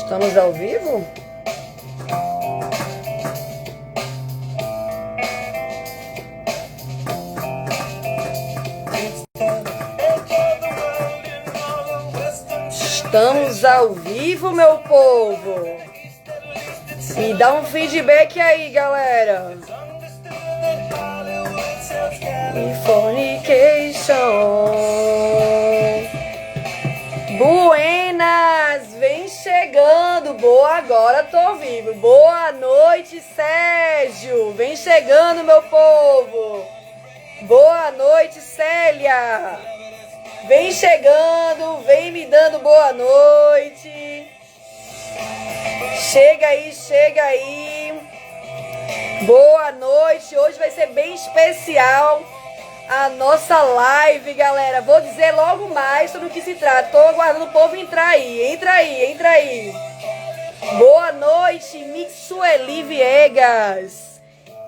Estamos ao vivo? Estamos ao vivo, meu povo. Me dá um feedback aí, galera. Fornication. Buenas, vem chegando. Boa, agora tô vivo. Boa noite, Sérgio. Vem chegando, meu povo. Boa noite, Célia. Vem chegando, vem me dando boa noite. Chega aí, chega aí. Boa noite. Hoje vai ser bem especial a nossa live, galera. Vou dizer logo mais sobre o que se trata. Tô aguardando o povo entrar aí. Entra aí, entra aí. Boa noite, Mixueli Viegas.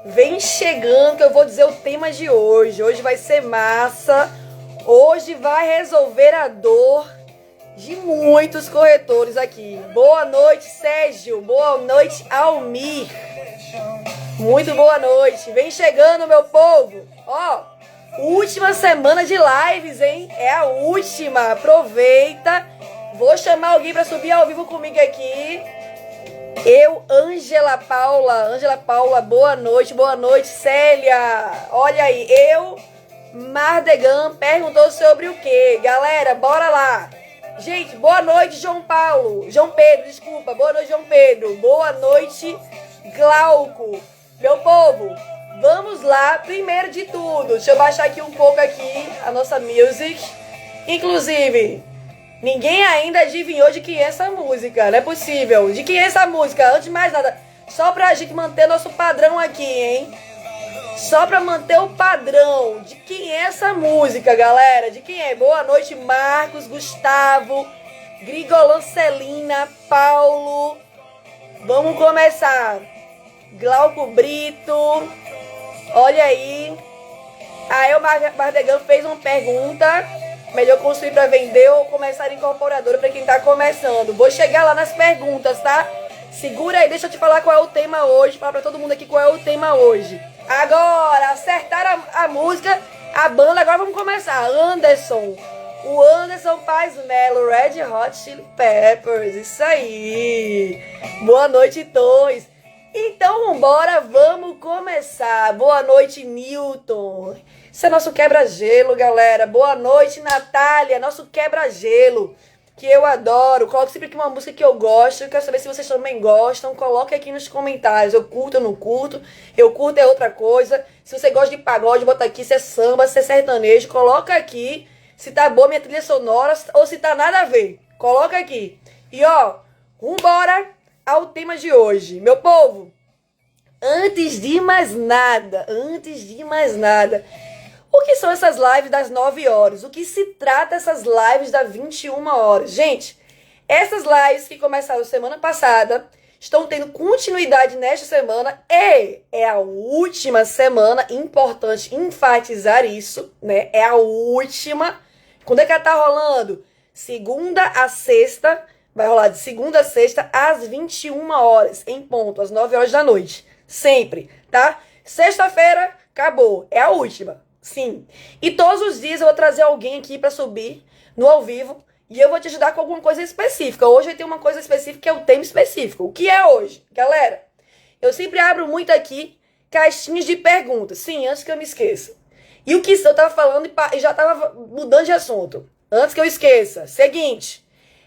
Vem chegando que eu vou dizer o tema de hoje. Hoje vai ser massa. Hoje vai resolver a dor de muitos corretores aqui. Boa noite, Sérgio. Boa noite, Almir. Muito boa noite. Vem chegando, meu povo. Ó, última semana de lives, hein? É a última. Aproveita. Vou chamar alguém para subir ao vivo comigo aqui. Ângela Paula, boa noite, Célia. Olha aí, Mardegan perguntou sobre o quê? Galera, bora lá. Gente, boa noite, João Pedro, desculpa. Boa noite, João Pedro. Boa noite, Glauco. Meu povo, vamos lá. Primeiro de tudo, deixa eu baixar aqui um pouco a nossa music. Inclusive, ninguém ainda adivinhou de quem é essa música. Não é possível. De quem é essa música? Antes de mais nada, só pra gente manter nosso padrão aqui, hein? Só pra manter o padrão. De quem é essa música, galera? De quem é? Boa noite, Marcos, Gustavo, Grigolan, Celina, Paulo. Vamos começar. Glauco Brito. Olha aí. A Mardegan fez uma pergunta. Melhor construir pra vender ou começar incorporadora pra quem tá começando. Vou chegar lá nas perguntas, tá? Segura aí, deixa eu te falar qual é o tema hoje. Fala pra todo mundo aqui qual é o tema hoje. Agora, acertaram a música, a banda, agora vamos começar. Anderson, o Anderson Paz Melo, Red Hot Chili Peppers, isso aí. Boa noite, Torres. Então, vambora, vamos começar. Boa noite, Newton. Esse é nosso quebra-gelo, galera. Boa noite, Natália, nosso quebra-gelo, que eu adoro. Coloque sempre aqui uma música que eu gosto. Eu quero saber se vocês também gostam. Coloque aqui nos comentários. Eu curto, eu não curto. Eu curto é outra coisa. Se você gosta de pagode, bota aqui. Se é samba, se é sertanejo, coloca aqui. Se tá boa minha trilha sonora ou se tá nada a ver. Coloca aqui. E ó, vambora ao tema de hoje. Meu povo, antes de mais nada, o que são essas lives das 9 horas? O que se trata essas lives das 21 horas? Gente, essas lives que começaram semana passada estão tendo continuidade nesta semana e é a última semana, importante enfatizar isso, né? É a última. Quando é que ela tá rolando? Segunda a sexta, vai rolar de segunda a sexta às 21 horas, em ponto, às 9 horas da noite. Sempre, tá? Sexta-feira, acabou, é a última. Sim. E todos os dias eu vou trazer alguém aqui pra subir no ao vivo e eu vou te ajudar com alguma coisa específica. Hoje vai ter uma coisa específica que é o tema específico. O que é hoje? Galera, eu sempre abro muito aqui caixinhas de perguntas. Sim, antes que eu me esqueça. E o que eu tava falando e já tava mudando de assunto. Antes que eu esqueça. Seguinte,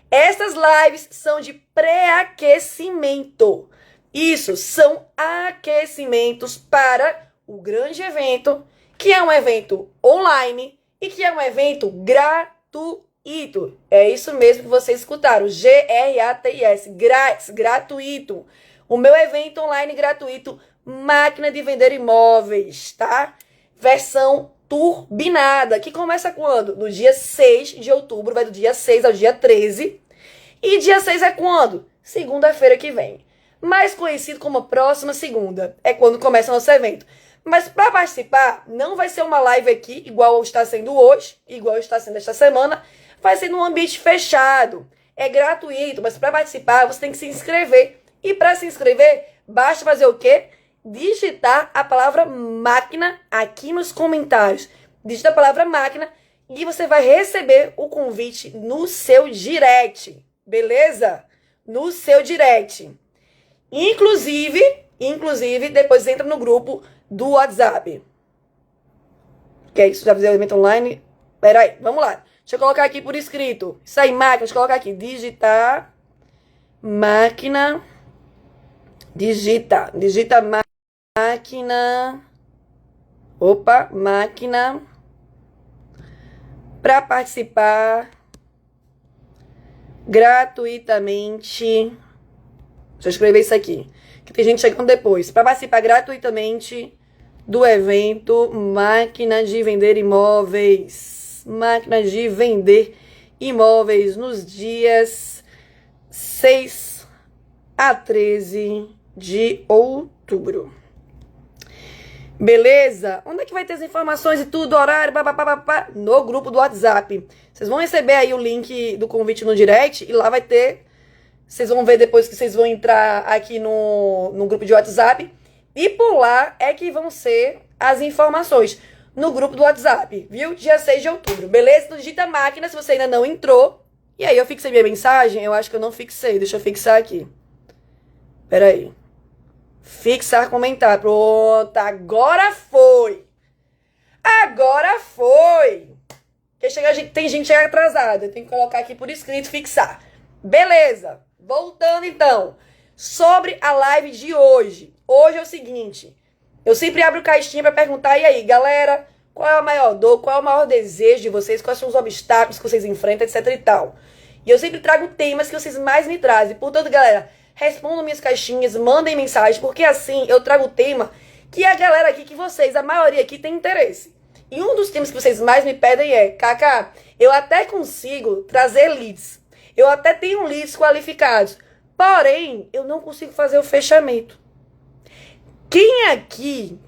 essas lives são de pré-aquecimento. Isso, são aquecimentos para o grande evento, que é um evento online e que é um evento gratuito. É isso mesmo que vocês escutaram. GRATIS, grátis, gratuito. O meu evento online gratuito, Máquina de Vender Imóveis, tá? Versão turbinada, que começa quando? No dia 6 de outubro, vai do dia 6 ao dia 13. E dia 6 é quando? Segunda-feira que vem. Mais conhecido como próxima segunda. É quando começa o nosso evento. Mas para participar, não vai ser uma live aqui, igual está sendo hoje, igual está sendo esta semana. Vai ser num ambiente fechado. é gratuito, mas para participar você tem que se inscrever. E para se inscrever, basta fazer o quê? Digitar a palavra máquina aqui nos comentários. Digita a palavra máquina e você vai receber o convite no seu direct, beleza? No seu direct. Inclusive, depois entra no grupo do WhatsApp. Que é isso, já fizer o evento online. Pera aí, vamos lá. Deixa eu colocar aqui por escrito. Isso aí, máquina, deixa eu colocar aqui. Digitar, máquina, digita máquina. Opa, máquina. Para participar gratuitamente. Deixa eu escrever isso aqui, que tem gente chegando depois. Para participar gratuitamente do evento Máquina de Vender Imóveis. Máquina de Vender Imóveis nos dias 6 a 13 de outubro. Beleza? Onde é que vai ter as informações e tudo, horário, papapá? No grupo do WhatsApp. Vocês vão receber aí o link do convite no direct e lá vai ter. Vocês vão ver depois que vocês vão entrar aqui no grupo de WhatsApp. E por lá é que vão ser as informações no grupo do WhatsApp, viu? Dia 6 de outubro, beleza? Então digita máquina se você ainda não entrou. E aí eu fixei minha mensagem? Eu acho que eu não fixei. Deixa eu fixar aqui. Pera aí. Fixar comentário. Pronto, agora foi. Agora foi. Tem gente que chega atrasada. Eu tenho que colocar aqui por escrito, fixar. Beleza. Voltando então. Sobre a live de hoje. Hoje é o seguinte. Eu sempre abro caixinha para perguntar. E aí, galera? Qual é a maior dor? Qual é o maior desejo de vocês? Quais são os obstáculos que vocês enfrentam, etc e tal. E eu sempre trago temas que vocês mais me trazem. Portanto, galera, respondam minhas caixinhas, mandem mensagem, porque assim eu trago o tema que a galera aqui, que vocês, a maioria aqui tem interesse. E um dos temas que vocês mais me pedem é, Cacá, eu até consigo trazer leads. Eu até tenho leads qualificados. Porém, eu não consigo fazer o fechamento. Quem aqui,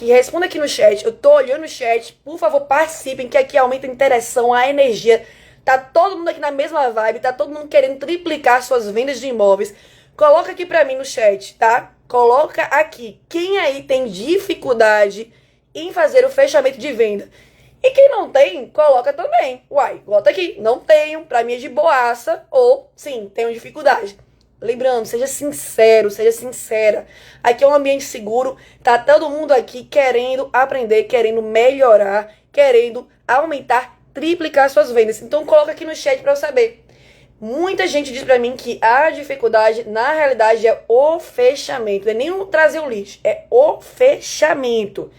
responda aqui no chat. Eu tô olhando o chat. Por favor, participem, que aqui aumenta a interação, a energia. Tá todo mundo aqui na mesma vibe. Tá todo mundo querendo triplicar suas vendas de imóveis. Coloca aqui pra mim no chat, tá? Coloca aqui. Quem aí tem dificuldade em fazer o fechamento de venda? E quem não tem, coloca também. Uai, bota aqui. Não tenho, pra mim é de boaça. Ou, sim, tenho dificuldade. Lembrando, seja sincero, seja sincera. Aqui é um ambiente seguro. Tá todo mundo aqui querendo aprender, querendo melhorar, querendo aumentar, triplicar suas vendas. Então coloca aqui no chat pra eu saber. Muita gente diz pra mim que a dificuldade, na realidade, é o fechamento. Não é nem o trazer o lead, é o fechamento.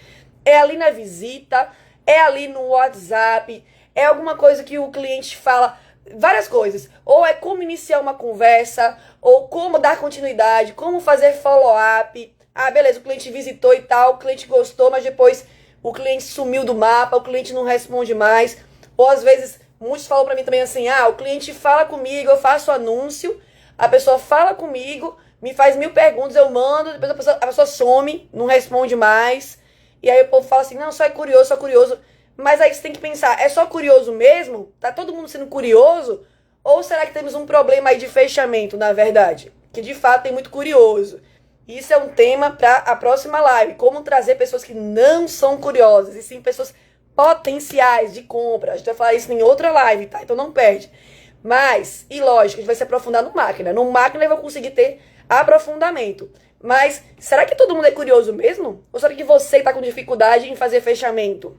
É ali na visita, é ali no WhatsApp, é alguma coisa que o cliente fala, várias coisas. Ou é como iniciar uma conversa, ou como dar continuidade, como fazer follow-up. Ah, beleza, o cliente visitou e tal, o cliente gostou, mas depois o cliente sumiu do mapa, o cliente não responde mais. Ou às vezes, muitos falam pra mim também assim, o cliente fala comigo, eu faço anúncio, a pessoa fala comigo, me faz 1000 perguntas, eu mando, depois a pessoa some, não responde mais. E aí o povo fala assim, não, só é curioso, só curioso. Mas aí você tem que pensar, é só curioso mesmo? Tá todo mundo sendo curioso? Ou será que temos um problema aí de fechamento, na verdade? Que de fato tem muito curioso. Isso é um tema para a próxima live. Como trazer pessoas que não são curiosas, e sim pessoas potenciais de compra. A gente vai falar isso em outra live, tá? Então não perde. Mas, e lógico, a gente vai se aprofundar no máquina. No máquina eu vou conseguir ter aprofundamento. Mas, será que todo mundo é curioso mesmo? Ou será que você está com dificuldade em fazer fechamento?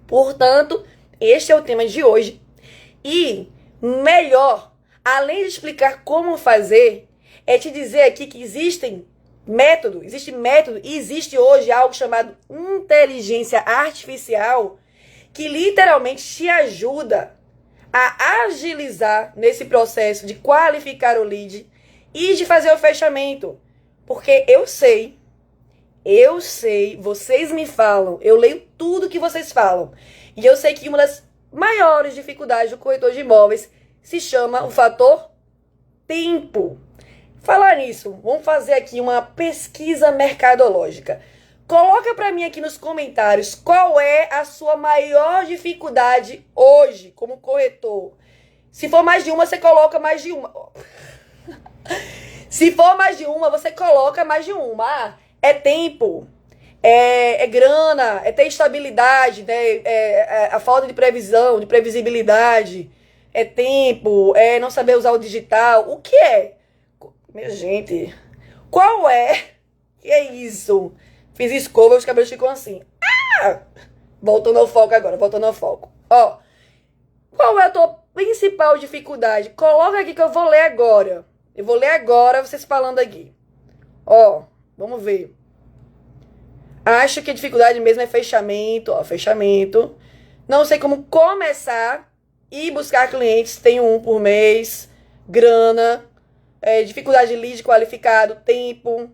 Portanto, este é o tema de hoje. E melhor, além de explicar como fazer, é te dizer aqui que existe método e existe hoje algo chamado inteligência artificial que literalmente te ajuda a agilizar nesse processo de qualificar o lead e de fazer o fechamento. Porque eu sei, vocês me falam, eu leio tudo que vocês falam. E eu sei que uma das maiores dificuldades do corretor de imóveis se chama o fator tempo. Falar nisso, vamos fazer aqui uma pesquisa mercadológica. Coloca para mim aqui nos comentários qual é a sua maior dificuldade hoje como corretor. Se for mais de uma, você coloca mais de uma. Se for mais de uma, você coloca mais de uma. Ah, é tempo, é grana, é ter estabilidade, né? A falta de previsão, de previsibilidade. É tempo, é não saber usar o digital. O que é? Minha gente, qual é? Que é isso? Fiz escova, os cabelos ficam assim. Ah! Voltando ao foco agora, voltando ao foco. Ó, qual é a tua principal dificuldade? Coloca aqui que eu vou ler agora. Eu vou ler agora, vocês falando aqui. Ó, vamos ver. Acho que a dificuldade mesmo é fechamento, ó, fechamento. Não sei como começar e buscar clientes. Tenho um por mês. Grana. Dificuldade de lead qualificado, tempo.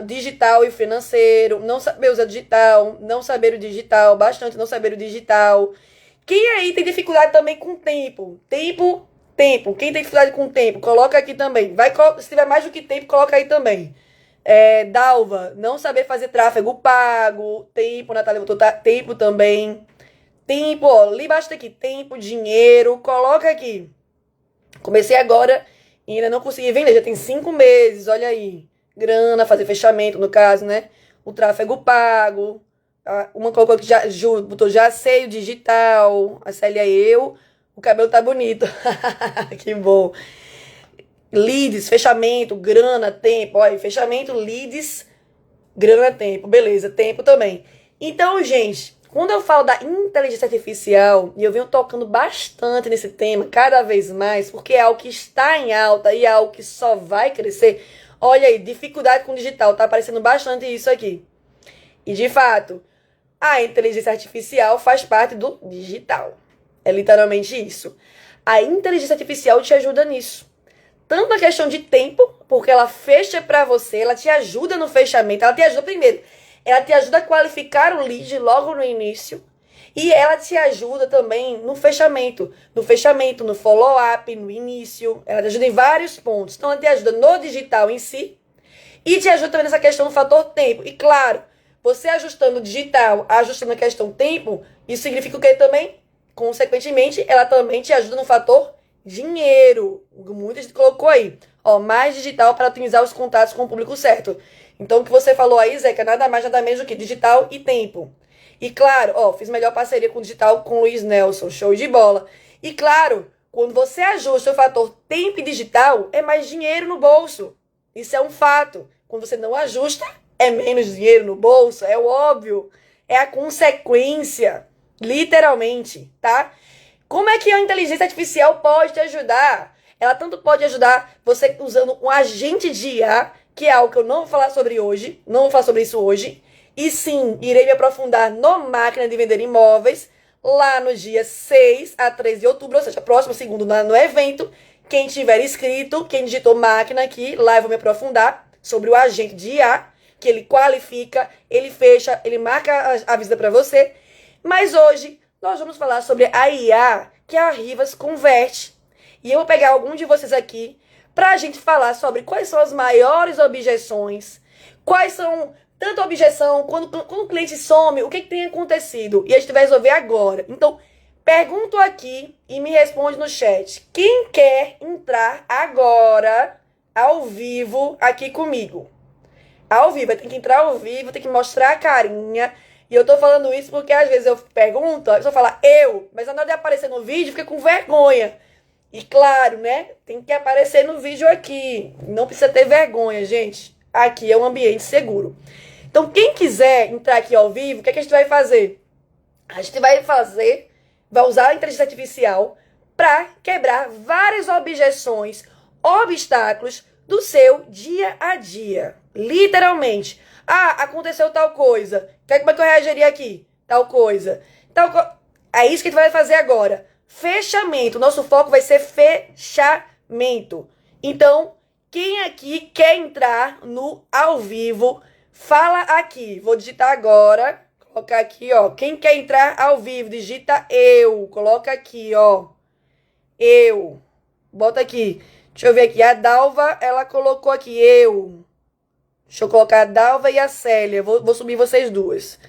Digital e financeiro. Não saber usar digital. Não saber o digital. Bastante não saber o digital. Quem aí tem dificuldade também com tempo? Tempo. Quem tem dificuldade com tempo, coloca aqui também. Se tiver mais do que tempo, coloca aí também. Dalva, não saber fazer tráfego pago. Tempo, Natália botou tempo também. Tempo, ó, ali embaixo aqui. Tempo, dinheiro, coloca aqui. Comecei agora e ainda não consegui vender. Já tem 5 meses, olha aí. Grana, fazer fechamento, no caso, né? O tráfego pago. Uma colocou aqui, botou já sei o digital. A Célia eu. O cabelo tá bonito. Que bom. Leads, fechamento, grana, tempo. Olha, fechamento, leads, grana, tempo. Beleza, tempo também. Então, gente, quando eu falo da inteligência artificial, e eu venho tocando bastante nesse tema, cada vez mais, porque é algo que está em alta e é algo que só vai crescer. Olha aí, dificuldade com o digital. Tá aparecendo bastante isso aqui. E, de fato, a inteligência artificial faz parte do digital. É literalmente isso. A inteligência artificial te ajuda nisso. Tanto na questão de tempo, porque ela fecha para você, ela te ajuda no fechamento, ela te ajuda primeiro, ela te ajuda a qualificar o lead logo no início, e ela te ajuda também no fechamento, no follow-up, no início, ela te ajuda em vários pontos. Então ela te ajuda no digital em si, e te ajuda também nessa questão do fator tempo. E claro, você ajustando o digital, ajustando a questão tempo, isso significa o que também? Consequentemente, ela também te ajuda no fator dinheiro. Muita gente colocou aí. Ó, mais digital para otimizar os contatos com o público certo. Então, o que você falou aí, Zeca, nada mais, nada menos do que digital e tempo. E claro, ó, fiz melhor parceria com o digital com o Luiz Nelson. Show de bola. E claro, quando você ajusta o fator tempo e digital, é mais dinheiro no bolso. Isso é um fato. Quando você não ajusta, é menos dinheiro no bolso. É óbvio. É a consequência. Literalmente, tá? Como é que a inteligência artificial pode te ajudar? Ela tanto pode ajudar você usando um agente de IA, que é algo que eu não vou falar sobre hoje, não vou falar sobre isso hoje, e sim, irei me aprofundar no Máquina de Vender Imóveis, lá no dia 6 a 13 de outubro, ou seja, próximo segundo no evento. Quem tiver inscrito, quem digitou máquina aqui, lá eu vou me aprofundar sobre o agente de IA, que ele qualifica, ele fecha, ele marca a visita para você. Mas hoje nós vamos falar sobre a IA que a Rivas converte. E eu vou pegar algum de vocês aqui para a gente falar sobre quais são as maiores objeções, quais são tanta objeção, quando o cliente some, o que tem acontecido. E a gente vai resolver agora. Então, pergunto aqui e me responde no chat. Quem quer entrar agora, ao vivo, aqui comigo? Ao vivo, tem que entrar ao vivo, tem que mostrar a carinha. E eu tô falando isso porque às vezes eu pergunto, a pessoa fala eu, mas na hora de aparecer no vídeo fica com vergonha. E claro, né? Tem que aparecer no vídeo aqui. Não precisa ter vergonha, gente. Aqui é um ambiente seguro. Então, quem quiser entrar aqui ao vivo, o que é que a gente vai fazer? A gente vai usar a inteligência artificial para quebrar várias objeções, obstáculos do seu dia a dia. Literalmente. Ah, aconteceu tal coisa. Como é que eu reagiria aqui? Tal coisa. É isso que a gente vai fazer agora. Fechamento. Nosso foco vai ser fechamento. Então, quem aqui quer entrar no ao vivo, fala aqui. Vou digitar agora. Colocar aqui, ó. Quem quer entrar ao vivo, digita eu. Coloca aqui, ó. Eu. Bota aqui. Deixa eu ver aqui. A Dalva, ela colocou aqui eu. Deixa eu colocar a Dalva e a Célia. Vou subir vocês duas.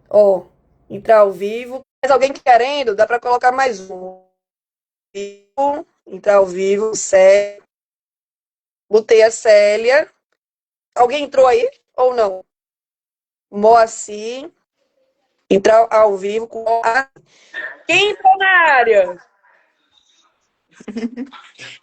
Ó, entrar ao vivo. Mais alguém querendo? Dá pra colocar mais um. vivo. Entrar ao vivo. Célia. Botei a Célia. Alguém entrou aí ou não? Moacir. Entrar ao vivo com a... Quem entrou na área?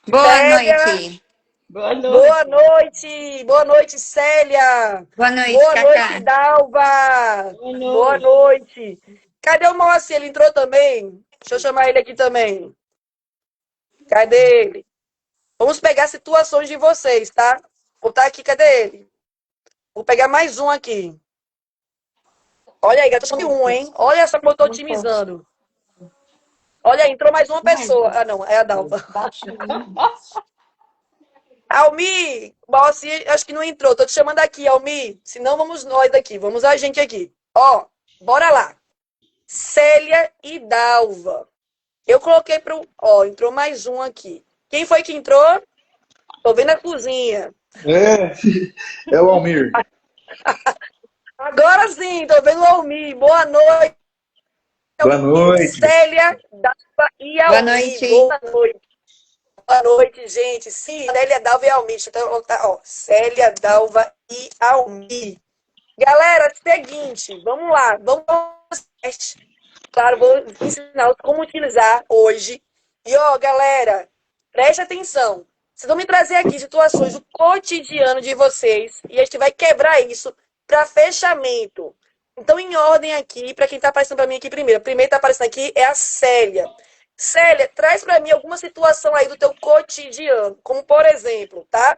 Boa Célia. noite. Boa Boa noite. noite. Boa noite, Célia. Boa noite, Boa noite, Cacá. Dalva. Boa Boa noite. noite. Cadê o Moacir? Ele entrou também? Deixa eu chamar ele aqui também. Cadê ele? Vamos pegar situações de vocês, tá? Vou botar aqui, cadê ele? Vou pegar mais um aqui. Olha aí, gato, um, hein? Olha só como eu tô otimizando. Olha aí, entrou mais uma pessoa. Ah, não, é a Dalva. Almi, Moacir, acho que não entrou. Tô te chamando aqui, Almi. Senão vamos nós aqui, vamos a gente aqui. Ó, bora lá. Célia e Dalva. Eu coloquei pro... Ó, entrou mais um aqui. Quem foi que entrou? Tô vendo a cozinha. É o Almir. Agora sim, tô vendo o Almi. Boa noite, Boa noite. Célia, Dalva e Boa Almi. noite. Boa noite. Boa noite, gente. Sim, Célia, Dalva e Almi. Deixa eu botar, ó. Célia, Dalva e Almi. Galera, seguinte, vamos lá. Vamos teste. Claro, vou ensinar como utilizar hoje. E, ó, galera, preste atenção. Vocês vão me trazer aqui situações do cotidiano de vocês e a gente vai quebrar isso para fechamento. Então, em ordem aqui, para quem está aparecendo para mim aqui primeiro. Primeiro está aparecendo aqui é a Célia. Célia, traz para mim alguma situação aí do teu cotidiano. Como, por exemplo, tá?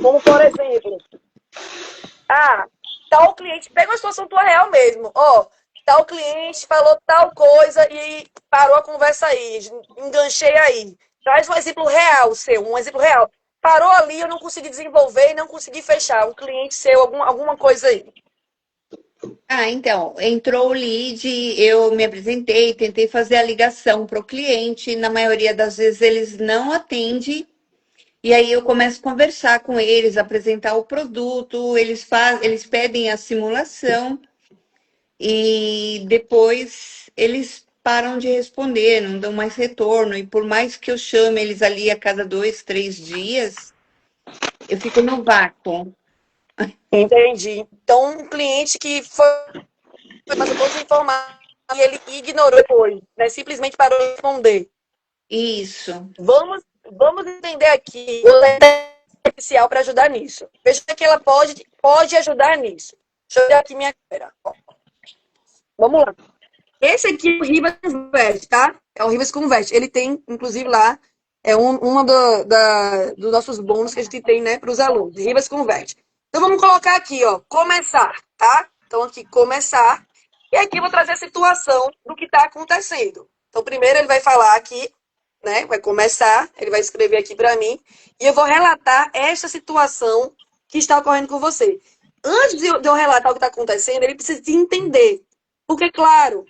Como, por exemplo, tal cliente, pega uma situação tua real mesmo. Ó, tal cliente falou tal coisa e parou a conversa aí. Enganchei aí. Traz um exemplo real seu, um exemplo real. Parou ali, eu não consegui desenvolver e não consegui fechar. Um cliente seu, alguma coisa aí. Então, entrou o lead, eu me apresentei, tentei fazer a ligação para o cliente, na maioria das vezes eles não atendem, e aí eu começo a conversar com eles, apresentar o produto, eles pedem a simulação, e depois eles param de responder, não dão mais retorno, e por mais que eu chame eles ali a cada 2, 3 dias, eu fico no vácuo. Entendi. Então, um cliente que foi passou todas as informações e ele ignorou depois, né? Simplesmente parou de responder. Isso. Vamos entender aqui o artificial para ajudar nisso. Veja que ela pode ajudar nisso. Deixa eu ver aqui minha câmera. Vamos lá. Esse aqui é o Rivas Convert, tá? É o Rivas Convert. Ele tem, inclusive, lá, é uma dos nossos bônus que a gente tem, né, para os alunos. Rivas Convert. Então, vamos colocar aqui, ó, começar, tá? Então, aqui, começar. E aqui eu vou trazer a situação do que está acontecendo. Então, primeiro ele vai falar aqui, né? Vai começar, ele vai escrever aqui para mim. E eu vou relatar esta situação que está ocorrendo com você. Antes de eu relatar o que está acontecendo, ele precisa de entender. Porque, claro,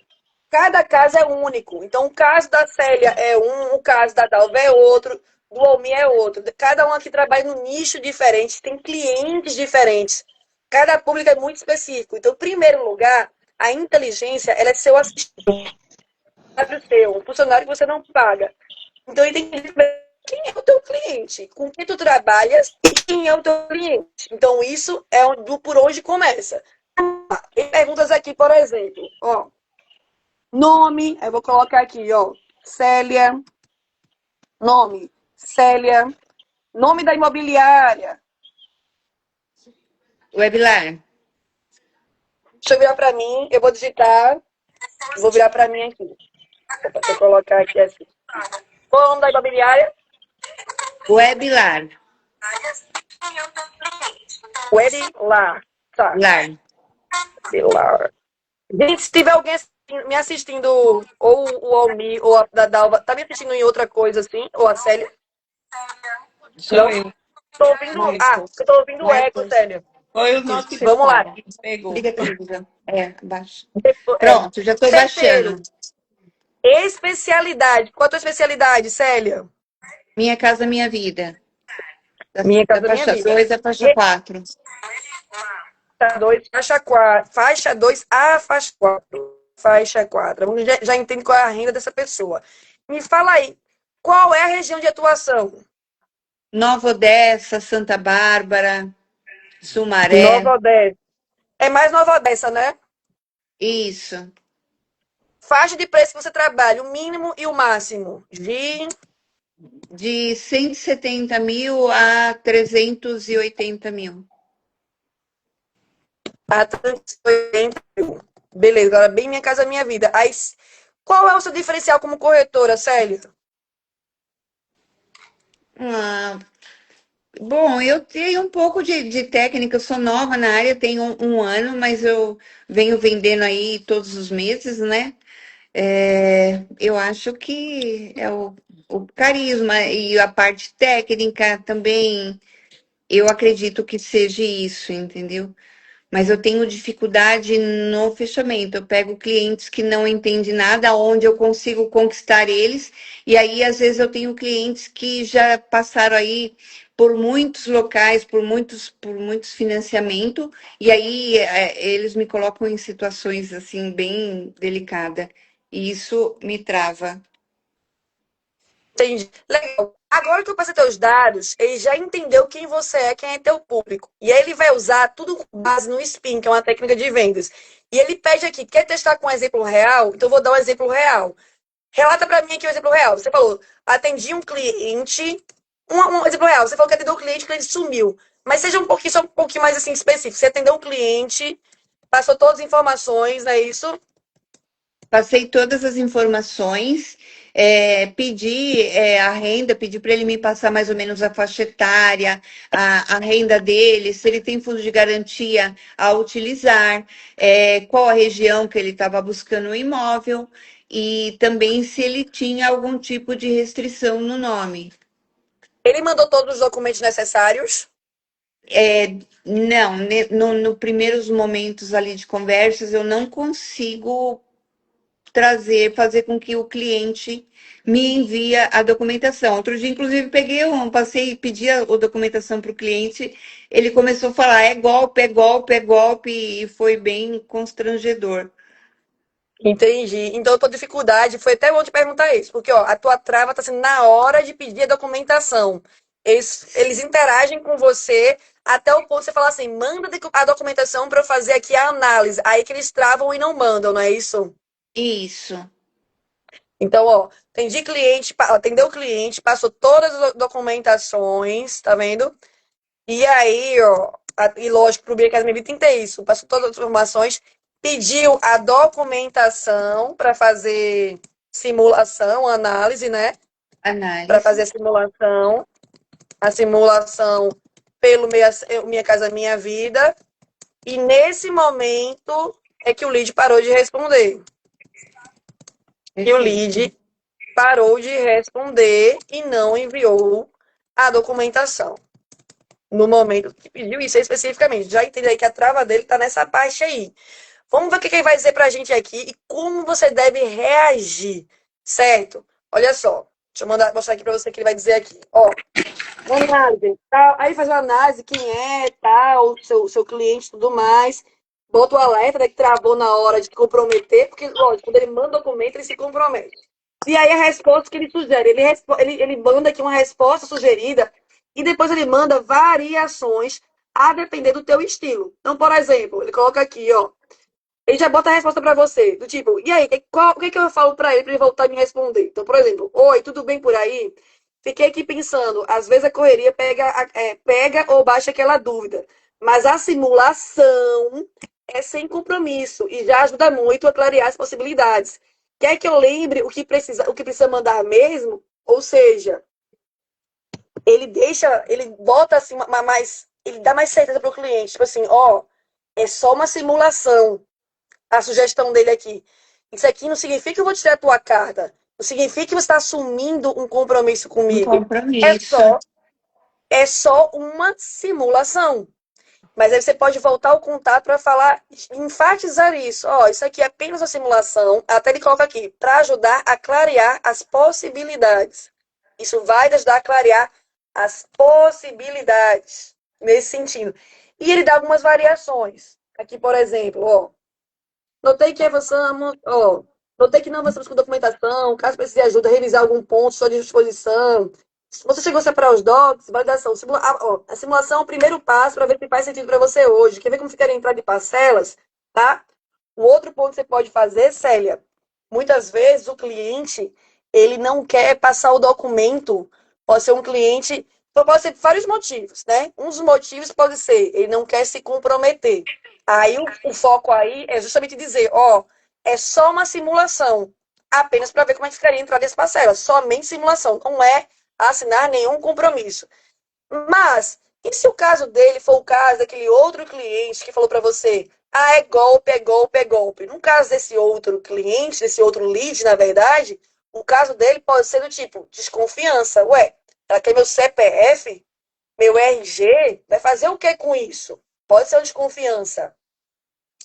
cada caso é único. Então, o caso da Célia é um, o caso da Dalva é outro, do Almi é outro. Cada um aqui trabalha num nicho diferente, tem clientes diferentes. Cada público é muito específico. Então, em primeiro lugar, a inteligência ela é seu assistente, seu, um funcionário que você não paga. Então, ele tem que ver quem é o teu cliente, com quem tu trabalhas e quem é o teu cliente. Então, isso é por onde começa. Tem perguntas aqui, por exemplo, ó. Nome, eu vou colocar aqui, ó. Célia. Nome, Célia. Nome da imobiliária. Webilar. Deixa eu virar para mim, eu vou digitar. Vou virar para mim aqui. Deixa eu colocar aqui assim. Qual é o nome da imobiliária? Webilar. Webilar. Tá. Lar. Webilar. Gente, se tiver alguém me assistindo, ou o Almi, ou a da Dalva, tá me assistindo em outra coisa assim, ou a Célia? Sou Não? eu. Tô ouvindo. Eu tô ouvindo o eco, Célia. Foi o notebook Vamos lá. que pegou. Liga a televisão. Abaixa. É, Pronto, já estou terceiro, baixando. especialidade. Qual a tua especialidade, Célia? Minha casa, minha vida. Minha Da casa, minha faixa vida. 2 à faixa 4. Faixa 2, faixa 4. Faixa 2 a faixa 4. Faixa 4. Já entende qual é a renda dessa pessoa. Me fala aí, Qual é a região de atuação? Nova Odessa, Santa Bárbara, Nova Sumaré. Odessa. É mais Nova Odessa, né? Isso. Faixa de preço que você trabalha, o mínimo e o máximo. De 170 mil a 380 mil. A 380 mil. Beleza, agora bem Minha Casa Minha Vida. Aí, qual é o seu diferencial como corretora, Célia? Ah, bom, eu tenho um pouco de técnica, eu sou nova na área, tenho um ano, mas eu venho vendendo aí todos os meses, né? Eu acho que é o carisma e a parte técnica também, eu acredito que seja isso, entendeu? Mas eu tenho dificuldade no fechamento. Eu pego clientes que não entendem nada, onde eu consigo conquistar eles, e aí às vezes eu tenho clientes que já passaram aí por muitos locais, por muitos financiamentos, e aí eles me colocam em situações assim bem delicadas. E isso me trava. Entendi. Legal. Agora que eu passei teus dados, ele já entendeu quem você é, quem é teu público. E aí ele vai usar tudo com base no SPIN, que é uma técnica de vendas. E ele pede aqui, quer testar com um exemplo real? Então eu vou dar um exemplo real. Relata para mim aqui um exemplo real. Você falou, atendi um cliente, um exemplo real. Você falou que atendeu o cliente sumiu. Mas seja um pouquinho, só um pouquinho mais assim específico. Você atendeu um cliente, passou todas as informações, não é isso? Passei todas as informações, pedi a renda, pedi para ele me passar mais ou menos a faixa etária, a renda dele, se ele tem fundo de garantia a utilizar, qual a região que ele estava buscando o imóvel e também se ele tinha algum tipo de restrição no nome. Ele mandou todos os documentos necessários. Não, no primeiros momentos ali de conversas, eu não consigo fazer com que o cliente me envie a documentação. Outro dia, inclusive, passei e pedi a documentação para o cliente, ele começou a falar, é golpe, é golpe, é golpe, e foi bem constrangedor. Entendi. Então, a tua dificuldade foi até bom te perguntar isso, porque ó, a tua trava está sendo na hora de pedir a documentação. Eles interagem com você até o ponto de você falar assim: manda a documentação para eu fazer aqui a análise. Aí que eles travam e não mandam, não é isso? Isso, Então, ó, atendeu o cliente, passou todas as documentações, tá vendo? E aí, ó, e lógico, pro Academy tem que ter isso. Passou todas as informações, pediu a documentação para fazer simulação, análise, né? Para fazer análise. a simulação pelo Minha Casa Minha Vida. E nesse momento é que o lead parou de responder. E o Perfeito. lead parou de responder e não enviou a documentação. No momento que pediu isso especificamente. Já entendi aí que a trava dele está nessa parte aí. Vamos ver o que ele vai dizer para a gente aqui e como você deve reagir, certo? Olha só, deixa eu mostrar aqui para você o que ele vai dizer aqui. Ó, uma análise, tá? Aí faz uma análise, quem é, tal, seu cliente e tudo mais. Bota o alerta, né, que travou na hora de comprometer, porque, lógico, quando ele manda documento, ele se compromete. E aí a resposta que ele sugere, ele manda aqui uma resposta sugerida e depois ele manda variações a depender do teu estilo. Então, por exemplo, ele coloca aqui, ó, ele já bota a resposta para você, do tipo, e aí, o que eu falo para ele voltar a me responder? Então, por exemplo, oi, tudo bem por aí? Fiquei aqui pensando, às vezes a correria pega ou baixa aquela dúvida, mas a simulação é sem compromisso e já ajuda muito a clarear as possibilidades. Quer que eu lembre o que precisa mandar mesmo? Ou seja, ele bota assim, ele dá mais certeza para o cliente, tipo assim, ó, é só uma simulação a sugestão dele aqui. Isso aqui não significa que eu vou tirar a tua carta. Não significa que você está assumindo um compromisso Um comigo. É compromisso. só, é só uma simulação. Mas aí você pode voltar ao contato para falar, enfatizar isso. Ó, isso aqui é apenas uma simulação. Até ele coloca aqui, para ajudar a clarear as possibilidades. Isso vai ajudar a clarear as possibilidades nesse sentido. E ele dá algumas variações. Aqui, por exemplo, ó, Notei que avançamos, ó, Notei que não avançamos com documentação, caso precise de ajuda, revisar algum ponto, estou à disposição. Se você chegou a separar os docs, validação. A simulação é o primeiro passo para ver se faz sentido para você hoje. Quer ver como ficaria a entrada de parcelas? Tá? O outro ponto que você pode fazer, Célia, muitas vezes o cliente, ele não quer passar o documento. Pode ser um cliente, pode ser por vários motivos, né? Um dos motivos pode ser, ele não quer se comprometer. Aí o foco aí é justamente dizer, ó, é só uma simulação, apenas para ver como é que ficaria a entrada das parcelas, somente simulação, não é assinar nenhum compromisso. Mas, e se o caso dele for o caso daquele outro cliente que falou para você, ah, é golpe, é golpe, é golpe. No caso desse outro cliente, desse outro lead, na verdade, o caso dele pode ser do tipo, desconfiança. Ué, ela quer meu CPF, meu RG, vai fazer o que com isso? Pode ser uma desconfiança.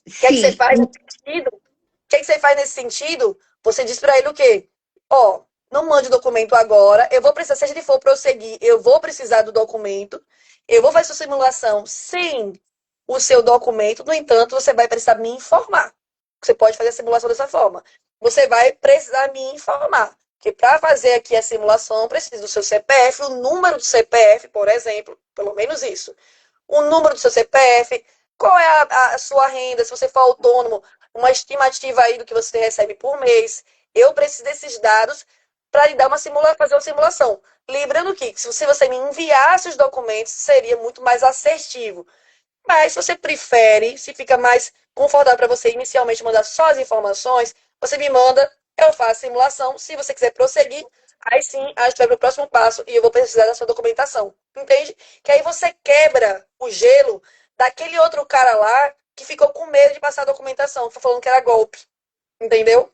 O que é que você Sim, faz nesse sentido? O que é que você faz nesse sentido? Você diz para ele o quê? Ó, não mande o documento agora, eu vou precisar, se a gente for prosseguir, eu vou precisar do documento, eu vou fazer sua simulação sem o seu documento, no entanto, você vai precisar me informar. Você pode fazer a simulação dessa forma. Você vai precisar me informar. Que para fazer aqui a simulação, precisa do seu CPF, o número do CPF, por exemplo, pelo menos isso. O número do seu CPF, qual é a sua renda, se você for autônomo, uma estimativa aí do que você recebe por mês. Eu preciso desses dados para lhe dar fazer uma simulação. Lembrando que, se você me enviasse os documentos, seria muito mais assertivo. Mas se você prefere, se fica mais confortável para você inicialmente mandar só as informações, você me manda, eu faço a simulação. Se você quiser prosseguir, aí sim, a gente vai para o próximo passo e eu vou precisar da sua documentação. Entende? Que aí você quebra o gelo daquele outro cara lá que ficou com medo de passar a documentação, falando que era golpe. Entendeu?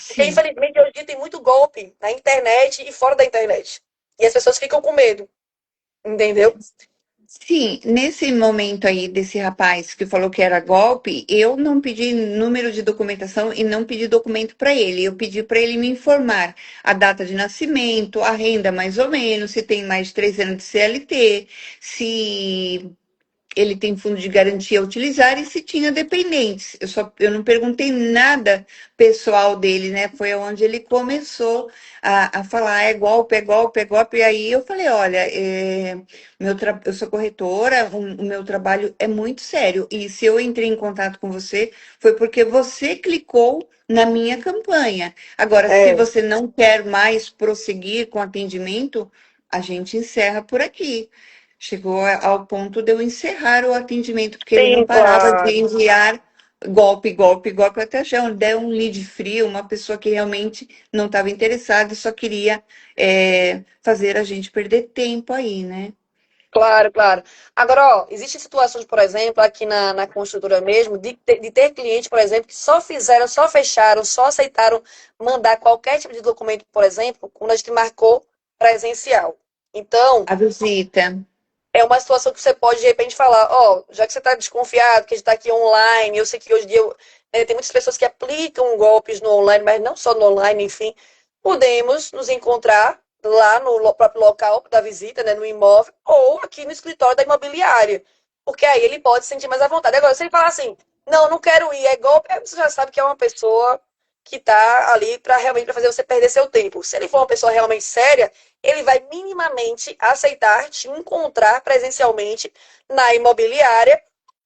Porque, sim. infelizmente, hoje em dia tem muito golpe na internet e fora da internet. E as pessoas ficam com medo. Entendeu? Sim, nesse momento aí desse rapaz que falou que era golpe, eu não pedi número de documentação e não pedi documento para ele. Eu pedi para ele me informar a data de nascimento, a renda mais ou menos, se tem mais de 3 anos de CLT, se ele tem fundo de garantia a utilizar e se tinha dependentes. Eu não perguntei nada pessoal dele, né? Foi onde ele começou a falar, é golpe, é golpe, é golpe. E aí eu falei, olha, eu sou corretora, o meu trabalho é muito sério. E se eu entrei em contato com você, foi porque você clicou na minha campanha. Agora, se É. você não quer mais prosseguir com atendimento, a gente encerra por aqui. Chegou ao ponto de eu encerrar o atendimento, porque ele não Sim, parava de claro. enviar golpe, golpe, golpe, até já der um lead frio, uma pessoa que realmente não estava interessada e só queria fazer a gente perder tempo aí, né? Claro, claro. Agora, ó, existem situações, por exemplo, aqui na construtora mesmo, de ter clientes, por exemplo, que só fizeram, só fecharam, só aceitaram mandar qualquer tipo de documento, por exemplo, quando a gente marcou presencial. Então, A visita. é uma situação que você pode, de repente, falar, ó, já que você está desconfiado, que a gente está aqui online, eu sei que hoje em dia tem muitas pessoas que aplicam golpes no online, mas não só no online, enfim, podemos nos encontrar lá no próprio local da visita, né, no imóvel, ou aqui no escritório da imobiliária, porque aí ele pode se sentir mais à vontade. Agora, se ele falar assim, não, não quero ir, é golpe, aí você já sabe que é uma pessoa que está ali para realmente pra fazer você perder seu tempo. Se ele for uma pessoa realmente séria, ele vai minimamente aceitar te encontrar presencialmente na imobiliária,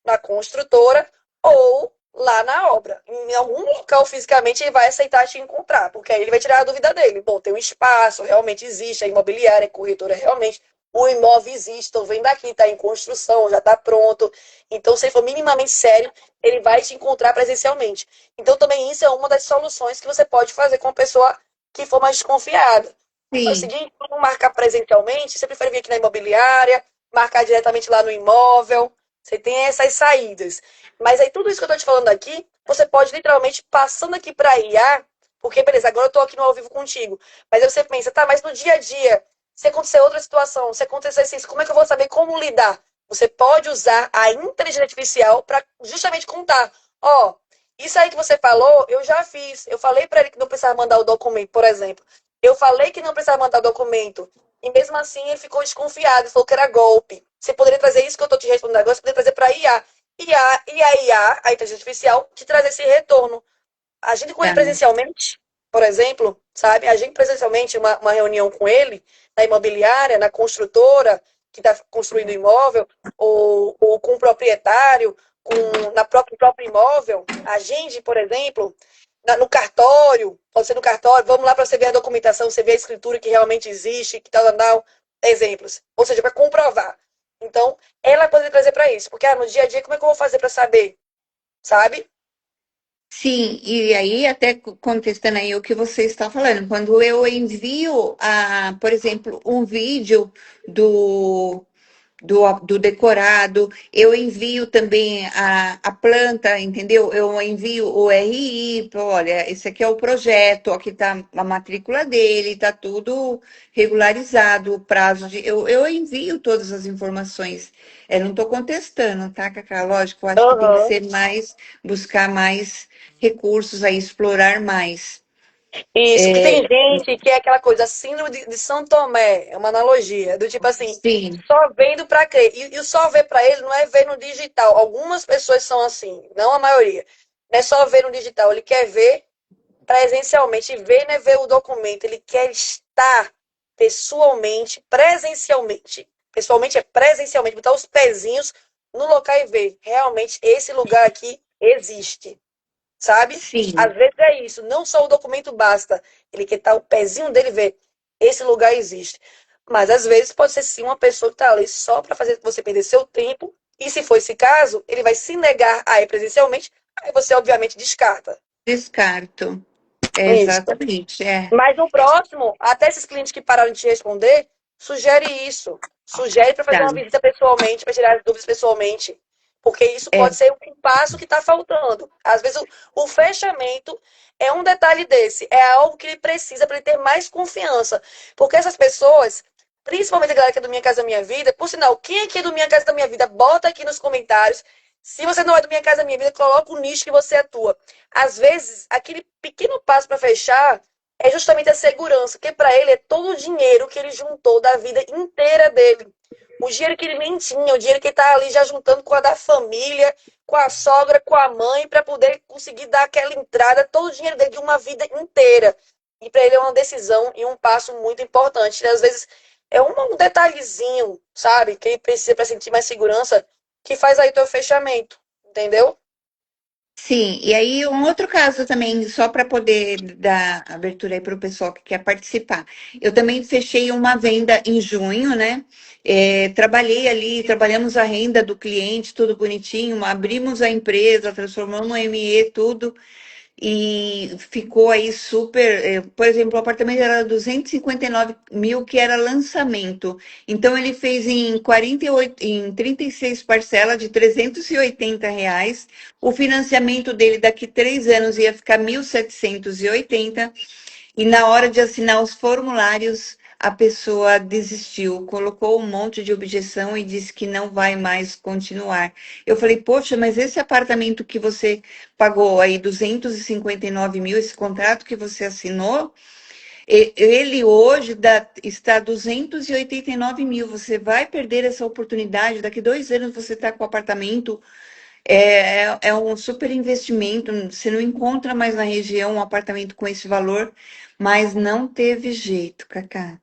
na construtora ou lá na obra. Em algum local fisicamente ele vai aceitar te encontrar, porque aí ele vai tirar a dúvida dele. Bom, tem um espaço, realmente existe, a imobiliária, a corretora realmente, o imóvel existe, estou vendo aqui, está em construção, já está pronto. Então, se ele for minimamente sério, ele vai te encontrar presencialmente. Então, também isso é uma das soluções que você pode fazer com a pessoa que for mais desconfiada. Faz o Sim, seguinte, vamos marcar presencialmente, você prefere vir aqui na imobiliária, marcar diretamente lá no imóvel, você tem essas saídas. Mas aí tudo isso que eu estou te falando aqui, você pode literalmente passando aqui para IA, porque beleza, agora eu estou aqui no ao vivo contigo, mas aí você pensa, tá, mas no dia a dia, se acontecer outra situação, se acontecer isso, como é que eu vou saber como lidar? Você pode usar a inteligência artificial para justamente contar, ó, isso aí que você falou, eu já fiz. Eu falei para ele que não precisava mandar o documento, por exemplo. Eu falei que não precisava mandar documento. E mesmo assim ele ficou desconfiado, falou que era golpe. Você poderia trazer isso que eu estou te respondendo agora, você poderia trazer para IA. IA. E a IA, a inteligência artificial, te trazer esse retorno. A gente com ele Tá. presencialmente, por exemplo, sabe? A gente presencialmente, uma reunião com ele, na imobiliária, na construtora que está construindo o imóvel, ou com o proprietário, no próprio imóvel. A gente, por exemplo, no cartório, pode ser no cartório, vamos lá para você ver a documentação, você ver a escritura que realmente existe, que tal, tal, exemplos. Ou seja, para comprovar. Então, ela pode trazer para isso, porque no dia a dia, como é que eu vou fazer para saber? Sabe? Sim, e aí até contestando aí o que você está falando, quando eu envio, por exemplo, um vídeo do do decorado, eu envio também a planta, entendeu? Eu envio o RI, olha, esse aqui é o projeto, aqui está a matrícula dele, está tudo regularizado, o prazo de. Eu envio todas as informações. Eu não estou contestando, tá, Cacá? Lógico, eu acho que tem que Aham. ser mais, buscar mais recursos aí, explorar mais. Isso, que tem gente que é aquela coisa, síndrome de São Tomé, é uma analogia, do tipo assim, Sim, só vendo para crer. E o só ver para ele não é ver no digital. Algumas pessoas são assim, não a maioria. Não é só ver no digital, ele quer ver presencialmente. E ver não é ver o documento, ele quer estar pessoalmente, presencialmente. Pessoalmente é presencialmente, botar os pezinhos no local e ver. Realmente, esse lugar aqui existe. Sabe? sim. Às vezes é isso, não só o documento basta, ele quer estar o pezinho dele ver, esse lugar existe. Mas às vezes pode ser sim uma pessoa que está ali só para fazer você perder seu tempo, e se for esse caso, ele vai se negar a ir presencialmente, aí você obviamente descarta. Descarto. É, Isso. exatamente, é. Mas no próximo, até esses clientes que pararam de te responder, sugere isso. Sugere para fazer Tá. uma visita pessoalmente, para tirar as dúvidas pessoalmente. Porque isso pode É, ser um passo que está faltando. Às vezes o fechamento é um detalhe desse. É algo que ele precisa para ele ter mais confiança. Porque essas pessoas, principalmente a galera que é do Minha Casa Minha Vida, por sinal, quem aqui é do Minha Casa da Minha Vida, bota aqui nos comentários. Se você não é do Minha Casa Minha Vida, coloca o nicho que você atua. Às vezes, aquele pequeno passo para fechar é justamente a segurança, que para ele é todo o dinheiro que ele juntou da vida inteira dele. O dinheiro que ele nem tinha, o dinheiro que ele está ali já juntando com a da família, com a sogra, com a mãe, para poder conseguir dar aquela entrada, todo o dinheiro dele de uma vida inteira. E para ele é uma decisão e um passo muito importante. E às vezes é um detalhezinho, sabe, que ele precisa para sentir mais segurança, que faz aí o teu fechamento, entendeu? sim, e aí um outro caso também, só para poder dar abertura aí para o pessoal que quer participar. Eu também fechei uma venda em junho, né? Trabalhei ali, trabalhamos a renda do cliente, tudo bonitinho, abrimos a empresa, transformamos o ME, tudo. E ficou aí super. Por exemplo, o apartamento era 259 mil, que era lançamento. Então, ele fez em 48, em 36 parcelas de R$ 380. O financiamento dele daqui 3 anos ia ficar 1.780. E na hora de assinar os formulários, a pessoa desistiu, colocou um monte de objeção e disse que não vai mais continuar. Eu falei, poxa, mas esse apartamento que você pagou aí 259 mil, esse contrato que você assinou, ele hoje está 289 mil. Você vai perder essa oportunidade. Daqui 2 anos você está com o apartamento. É um super investimento. Você não encontra mais na região um apartamento com esse valor, mas não teve jeito, Cacá.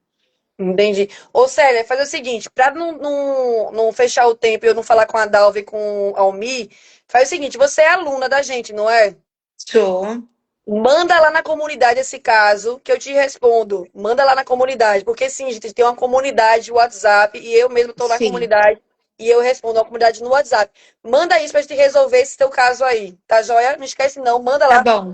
Entendi. Ô, Célia, fazer o seguinte, para não fechar o tempo e eu não falar com a Dalva e com a Almi, faz o seguinte, você é aluna da gente, não é? Sou, Manda lá na comunidade esse caso, que eu te respondo. Manda lá na comunidade, porque sim, a gente tem uma comunidade WhatsApp e eu mesmo estou na sim, comunidade e eu respondo a comunidade no WhatsApp. Manda isso pra gente resolver esse teu caso aí, tá joia? Não esquece não, manda tá lá. bom,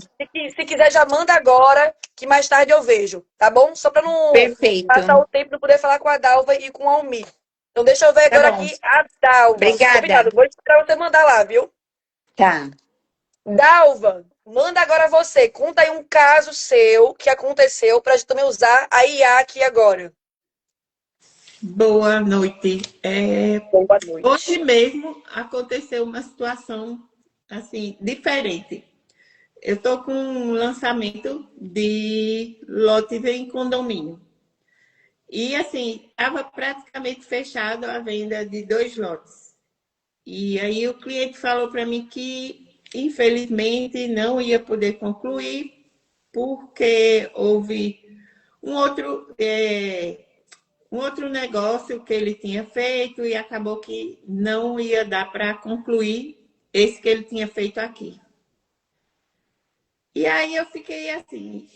Se quiser já manda agora, que mais tarde eu vejo, tá bom? Só para não perfeito, passar o tempo e não poder falar com a Dalva e com a Almi. Então deixa eu ver tá agora bom. aqui a Dalva. Obrigada. Combinado, vou esperar você mandar lá, viu? Tá. Dalva, manda agora você. Conta aí um caso seu que aconteceu para a gente também usar a IA aqui agora. Boa noite. Boa Hoje noite. mesmo aconteceu uma situação assim diferente. Eu estou com um lançamento de lotes em condomínio. E assim, estava praticamente fechado a venda de 2 lotes. E aí o cliente falou para mim que infelizmente não ia poder concluir, porque houve um outro, um outro negócio que ele tinha feito e acabou que não ia dar para concluir esse que ele tinha feito aqui. E aí eu fiquei assim,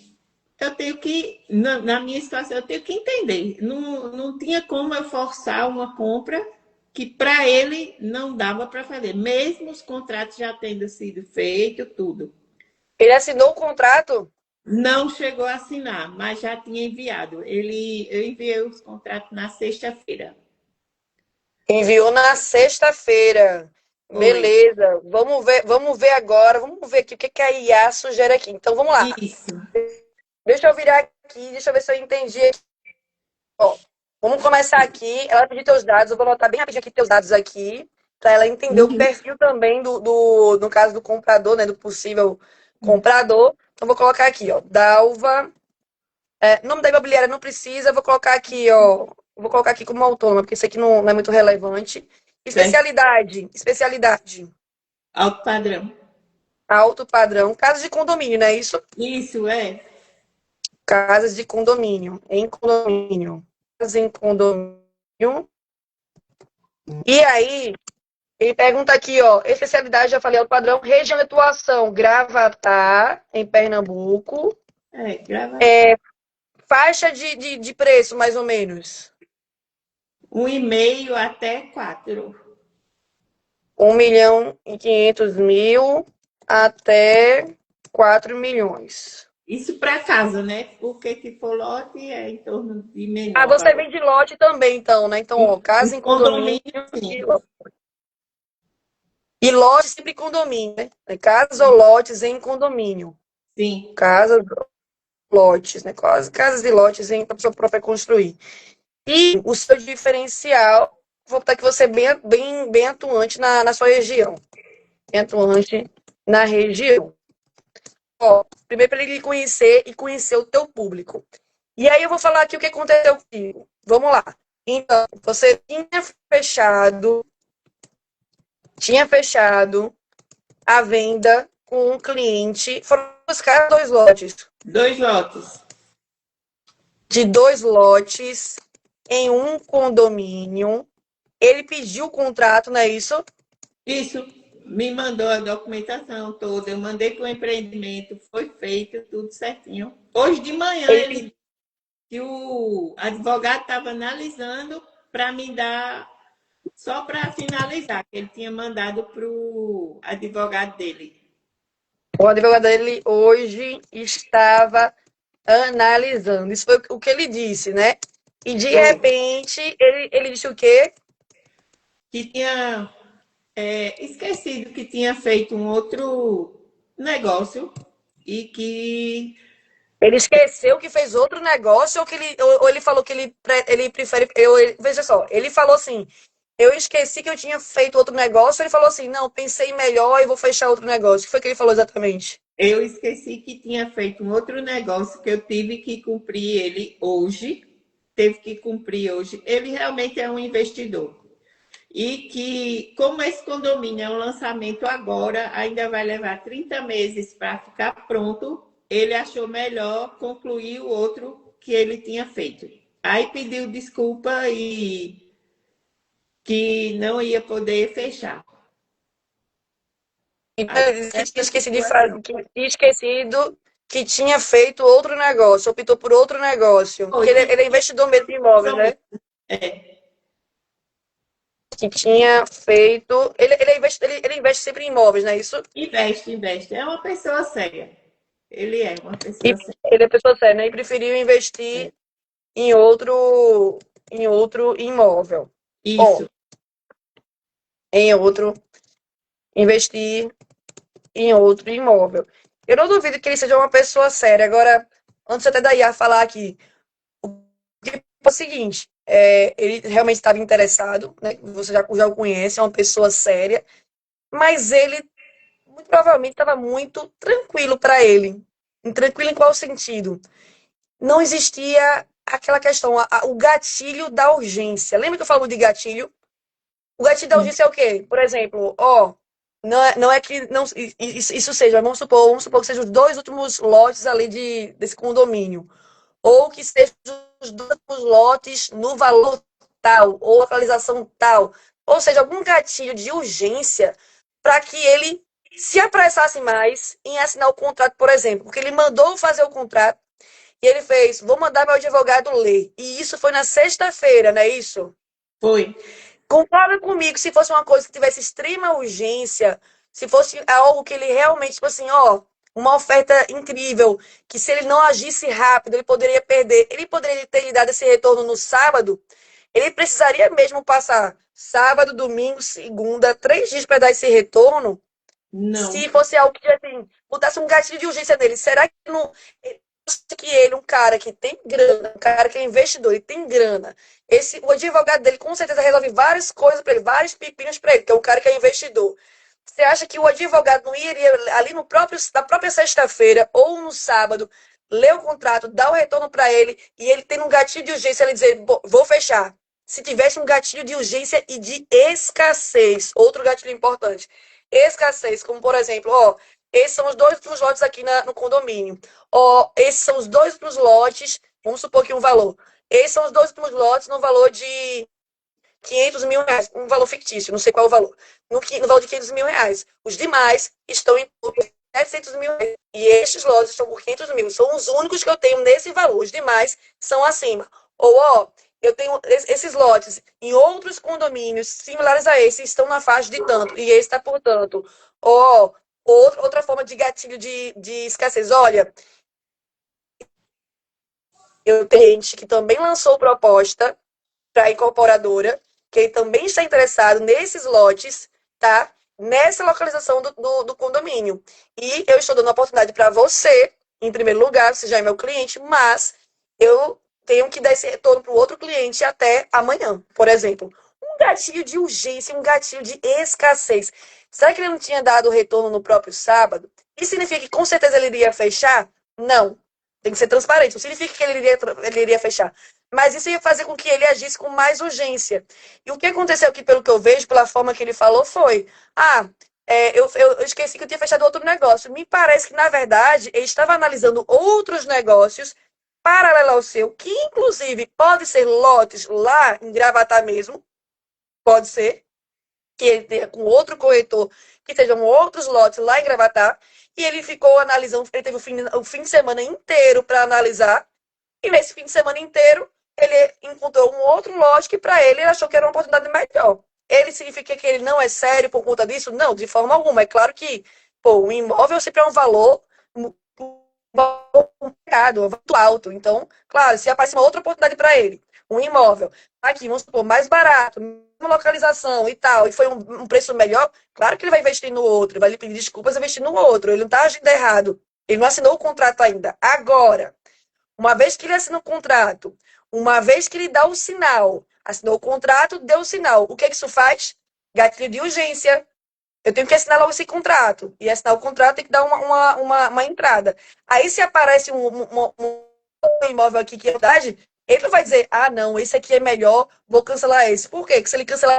eu tenho que, na minha situação, eu tenho que entender. Não tinha como eu forçar uma compra que para ele não dava para fazer, mesmo os contratos já tendo sido feitos, tudo. Ele assinou o contrato? Não chegou a assinar, mas já tinha enviado. Eu enviei os contratos na sexta-feira. Enviou na sexta-feira. Oi. Beleza. Vamos ver agora. Vamos ver aqui o que que a IA sugere aqui. Então vamos lá. Isso. Deixa eu virar aqui, deixa eu ver se eu entendi aqui. Ó, vamos começar aqui. Ela pediu teus dados, eu vou anotar bem rapidinho aqui teus dados aqui, para ela entender o Uhum. perfil também no caso do comprador, né? Do possível comprador. Então vou colocar aqui, ó. Dalva. Nome da imobiliária não precisa, vou colocar aqui, ó. Vou colocar aqui como autônoma, porque isso aqui não é muito relevante. Especialidade. Especialidade. Alto padrão. Alto padrão. Casa de condomínio, não é isso? Isso é. Casas de condomínio. Em condomínio. Casas em condomínio. E aí, ele pergunta aqui, ó. Especialidade, já falei, alto padrão. Região de atuação, Gravatá, em Pernambuco. Grava. Faixa de preço, mais ou menos. 1,5 até 4. 1.500.000 até 4 milhões. Isso para casa, né? Porque se for lote é em torno de Ah, menor você valor. vende lote também, então, né? Então, ó, casa Em em condomínio condomínio, sim. e lote sempre em condomínio, né? Casas ou lotes em condomínio. Sim. Casas, lotes, né? Casas e lotes em para a pessoa própria construir. E o seu diferencial, vou botar que você é bem atuante na sua região. Bem atuante na região. Ó, primeiro para ele conhecer e conhecer o teu público. E aí eu vou falar aqui o que aconteceu comigo. Vamos lá. Então, você tinha fechado a venda com um cliente. Foram buscar 2 lotes. 2 lotes. De 2 lotes em um condomínio. Ele pediu o contrato, não é isso? Isso. Me mandou a documentação toda. Eu mandei para o empreendimento. Foi feito tudo certinho. Hoje de manhã ele disse que o advogado estava analisando para me dar, só para finalizar, que ele tinha mandado para o advogado dele. O advogado dele hoje estava analisando. Isso foi o que ele disse, né? E de repente, ele disse o quê? Que tinha esquecido que tinha feito um outro negócio e que Ele esqueceu que fez outro negócio ou ele falou que ele prefere. Veja só, ele falou assim: eu esqueci que eu tinha feito outro negócio. Ele falou assim: não, pensei melhor e vou fechar outro negócio. O que foi que ele falou exatamente? eu esqueci que tinha feito um outro negócio que eu tive que cumprir ele hoje. Teve que cumprir hoje. Ele realmente é um investidor. E que, como esse condomínio é um lançamento agora, ainda vai levar 30 meses para ficar pronto, ele achou melhor concluir o outro que ele tinha feito. Aí pediu desculpa e que não ia poder fechar. Ele tinha esquecido que tinha feito outro negócio, optou por outro negócio. Porque ele é investidor mesmo em imóveis, né? Que tinha feito. Ele investe sempre em imóveis, não é isso? Investe. É uma pessoa séria. Ele é uma pessoa séria. Ele é pessoa séria, né? E preferiu investir em outro imóvel. Isso. Investir em outro imóvel. Eu não duvido que ele seja uma pessoa séria. Agora, antes até da IA falar aqui, o seguinte, ele realmente estava interessado, né? Você já o conhece, é uma pessoa séria, mas ele muito provavelmente estava muito tranquilo para ele. Tranquilo em qual sentido? Não existia aquela questão, o gatilho da urgência. Lembra que eu falo de gatilho? O gatilho da urgência é o quê? Por exemplo, não é que não, isso seja, vamos supor que sejam os dois últimos lotes ali desse condomínio. Ou que sejam os dois últimos lotes no valor tal, ou localização tal. Ou seja, algum gatilho de urgência para que ele se apressasse mais em assinar o contrato, por exemplo. Porque ele mandou fazer o contrato e ele fez, vou mandar meu advogado ler. E isso foi na sexta-feira, não é isso? Foi. Concorda comigo, se fosse uma coisa que tivesse extrema urgência, se fosse algo que ele realmente, tipo assim, ó, uma oferta incrível, que se ele não agisse rápido, ele poderia perder. Ele poderia ter lhe dado esse retorno no sábado, ele precisaria mesmo passar sábado, domingo, segunda, 3 dias para dar esse retorno. Não. Se fosse algo que, assim, botasse um gatilho de urgência nele, será que não. Que ele, um cara que tem grana, um cara que é investidor e tem grana, o advogado dele com certeza resolve várias coisas para ele, vários pepinos para ele, que é um cara que é investidor. Você acha que o advogado não iria ali na própria sexta-feira ou no sábado ler o contrato, dar o retorno para ele e ele tem um gatilho de urgência, ele dizer, vou fechar. Se tivesse um gatilho de urgência e de escassez, outro gatilho importante, escassez, como por exemplo, ó, esses são os dois últimos lotes aqui no condomínio. Ó, esses são os dois últimos lotes, vamos supor que um valor. Esses são os dois últimos lotes no valor de 500 mil reais, um valor fictício, não sei qual é o valor. No valor de 500 mil reais. Os demais estão em 700 mil reais. E estes lotes estão por 500 mil. São os únicos que eu tenho nesse valor. Os demais são acima. Ou, ó, eu tenho esses lotes em outros condomínios similares a esse, estão na faixa de tanto. E esse está por tanto. Ó, outra forma de gatilho de escassez. Olha, eu tenho gente que também lançou proposta para a incorporadora, que ele também está interessado nesses lotes, tá? Nessa localização do condomínio. E eu estou dando a oportunidade para você, em primeiro lugar, você já é meu cliente, mas eu tenho que dar esse retorno para o outro cliente até amanhã, por exemplo. Um gatilho de urgência, um gatilho de escassez. Será que ele não tinha dado o retorno no próprio sábado? Isso significa que com certeza ele iria fechar? Não. Tem que ser transparente. Não significa que ele iria fechar. Mas isso ia fazer com que ele agisse com mais urgência. E o que aconteceu aqui, pelo que eu vejo, pela forma que ele falou, foi: eu esqueci que eu tinha fechado outro negócio. Me parece que, na verdade, ele estava analisando outros negócios paralelo ao seu, que inclusive pode ser lotes lá em Gravatá mesmo, pode ser, que ele tenha com outro corretor, que sejam outros lotes lá em Gravatá, e ele ficou analisando, ele teve o fim de semana inteiro para analisar, e nesse fim de semana inteiro ele encontrou um outro lote que para ele achou que era uma oportunidade melhor. Ele significa que ele não é sério por conta disso? Não, de forma alguma. É claro que, pô, um imóvel sempre é um valor muito alto. Então, claro, se aparece uma outra oportunidade para ele, um imóvel, aqui, vamos supor, mais barato, mesma localização e tal, e foi um preço melhor, claro que ele vai investir no outro, vai lhe pedir desculpas e investir no outro. Ele não está agindo errado. Ele não assinou o contrato ainda. Agora, uma vez que ele assina o contrato, uma vez que ele dá o sinal, assinou o contrato, deu o sinal, o que é que isso faz? Gatilho de urgência. Eu tenho que assinar logo esse contrato. E assinar o contrato tem que dar uma entrada. Aí se aparece um imóvel aqui que é verdade, ele não vai dizer, ah, não, esse aqui é melhor, vou cancelar esse. Por quê? Porque se ele cancelar,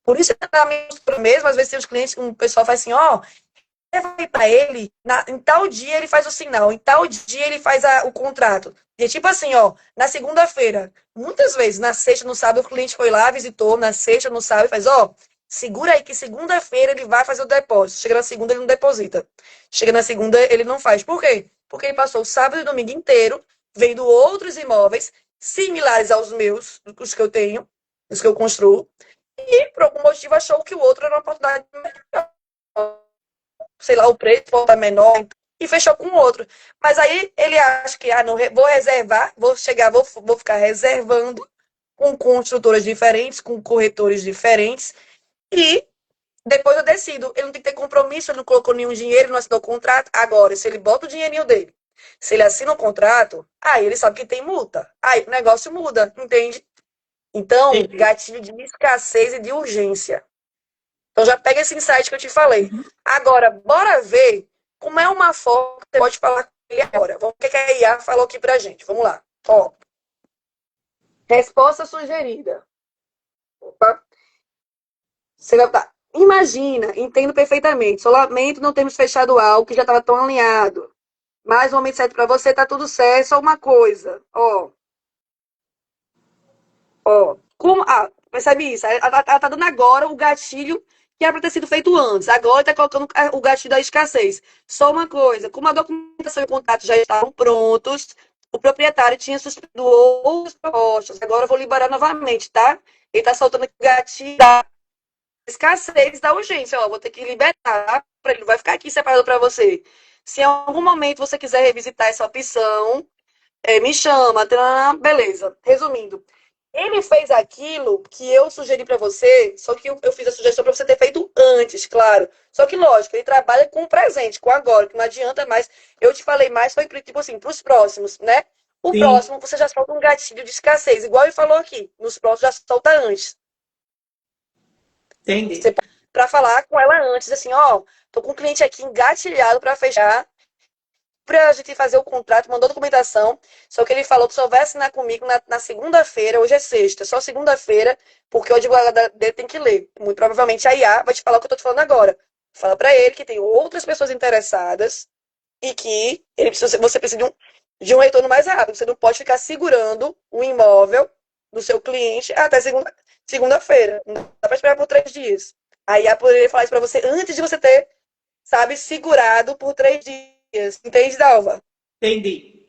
por isso que é mesmo, às vezes tem os clientes, um pessoal faz assim, ó, vai para ele, em tal dia ele faz o sinal, em tal dia ele faz o contrato. E é tipo assim, ó, na segunda-feira, muitas vezes, na sexta, no sábado, o cliente foi lá, visitou, na sexta, no sábado, faz, ó, segura aí que segunda-feira ele vai fazer o depósito. Chega na segunda, ele não deposita. Chega na segunda, ele não faz. Por quê? Porque ele passou o sábado e o domingo inteiro vendo outros imóveis similares aos meus, os que eu tenho, os que eu construo, e por algum motivo achou que o outro era uma oportunidade melhor, sei lá, o preço é menor, e fechou com o outro. Mas aí ele acha que, não, vou reservar, vou ficar reservando com construtoras diferentes, com corretores diferentes, e depois eu decido. Ele não tem que ter compromisso, ele não colocou nenhum dinheiro, não assinou o contrato. Agora, se ele bota o dinheirinho dele, se ele assina o contrato, aí ele sabe que tem multa. Aí o negócio muda, entende? Então, gatilho de escassez e de urgência. Então já pega esse insight que eu te falei. Agora, bora ver como é uma forma que você pode falar com ele agora. Vamos ver o que a IA falou aqui pra gente. Vamos lá. Ó. Resposta sugerida. Opa. Você vai botar. imagina, entendo perfeitamente. Só lamento não termos fechado algo que já estava tão alinhado. Mas o momento certo para você, tá tudo certo. Só uma coisa, como, percebe isso? Ela tá dando agora o gatilho que era para ter sido feito antes. Agora está colocando o gatilho da escassez. Só uma coisa, como a documentação e o contrato já estavam prontos, o proprietário tinha suspendido outras propostas. Agora eu vou liberar novamente, tá? Ele está soltando aqui o gatilho da escassez da urgência. Vou ter que liberar, para ele não vai ficar aqui separado para você. Se em algum momento você quiser revisitar essa opção, me chama, beleza. Resumindo, ele fez aquilo que eu sugeri para você, só que eu fiz a sugestão para você ter feito antes, claro. Só que, lógico, ele trabalha com o presente, com agora, que não adianta mais. Eu te falei mais, foi tipo assim, para os próximos, né? O Sim, próximo, você já solta um gatilho de escassez, igual ele falou aqui. Nos próximos, já solta antes. entendi. Para falar com ela antes, assim, tô com um cliente aqui engatilhado para fechar, pra gente fazer o contrato, mandou documentação, só que ele falou que só vai assinar comigo na segunda-feira, hoje é sexta, só segunda-feira, porque o advogado dele tem que ler. Muito provavelmente a IA vai te falar o que eu tô te falando agora. Fala para ele que tem outras pessoas interessadas e que você precisa de um retorno mais rápido. Você não pode ficar segurando o imóvel do seu cliente até segunda-feira. Não dá para esperar por 3 dias. A IA poderia falar isso para você antes de você ter, sabe, segurado por 3 dias. Entende, Dalva? Entendi.